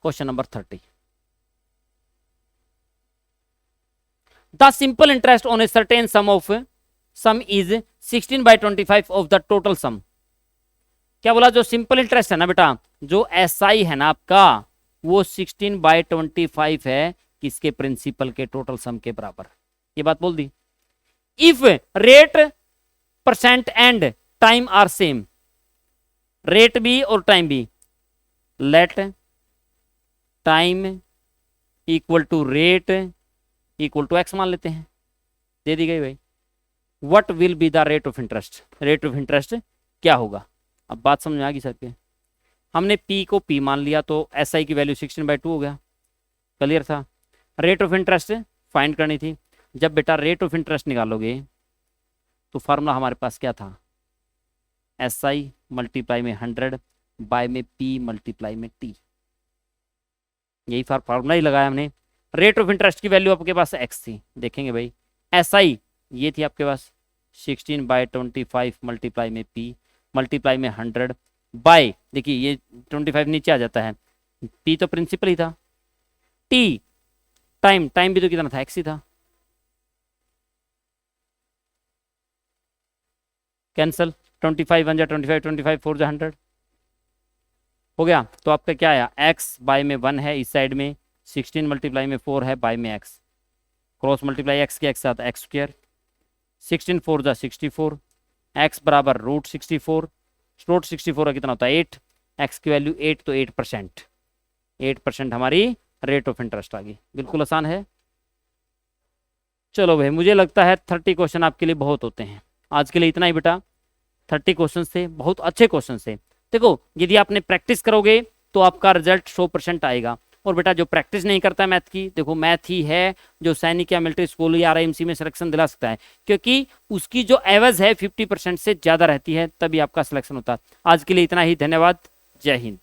Question number 30, the simple interest on a certain sum is 16/25 of the total sum. क्या बोला? जो सिंपल इंटरेस्ट है ना बेटा, जो एसआई है ना आपका, वो 16/25 है किसके? प्रिंसिपल के टोटल सम के बराबर। ये बात बोल दी। If rate percent and time are same, rate भी और टाइम भी, let time equal to rate equal to x मान लेते हैं, दे दी गई भाई। What will be the rate of interest? Rate of interest क्या होगा? अब बात समझ में आ गई सबके? हमने p को p मान लिया, तो SI की वैल्यू 16/2 हो गया। क्लियर था? रेट ऑफ इंटरेस्ट फाइंड करनी थी। जब बेटा रेट ऑफ इंटरेस्ट निकालोगे तो फार्मूला हमारे पास क्या था? SI मल्टीप्लाई में 100 बाय में p मल्टीप्लाई में t, यही फार्मूला ही लगाया हमने। रेट ऑफ इंटरेस्ट की वैल्यू आपके पास x थी, देखेंगे भाई। SI ये थी आपके पास 16/25 मल्टीप्लाई में p मल्टीप्लाई में 100 बाय, देखिए ये 25 नीचे आ जाता है, p तो प्रिंसिपल ही था, t टाइम भी तो कितना था? x ही था। कैंसल, 25 1 जा 25, 25 4 जा 100 हो गया। तो आपका क्या आया? x बाय में 1 है इस साइड में, 16 मल्टीप्लाई में 4 है बाय में x, क्रॉस मल्टीप्लाई x के x साथ x स्क्वायर, 16 4 जा 64, x बराबर √64, √64 का कितना होता है? 8, x की वैल्यू 8 तो 8% हमारी रेट ऑफ इंटरेस्ट आ गई। बिल्कुल आसान है। चलो भाई, मुझे लगता है 30 क्वेश्चन आपके लिए बहुत होते हैं। आज के लिए इतना ही बेटा, 30 क्वेश्चन थे, बहुत अच्छे क्वेश्चन थे। देखो यदि आपने प्रैक्टिस करोगे तो आपका रिजल्ट 100% आएगा। और बेटा जो प्रैक्टिस नहीं करता है मैथ की, देखो मैथ ही है जो सैनिक या मिलिट्री स्कूल या आरआईएमसी में सिलेक्शन दिला सकता है, क्योंकि उसकी जो एवज है 50% से ज्यादा रहती है, तभी आपका सिलेक्शन होता है। आज के लिए इतना ही, धन्यवाद, जय हिंद।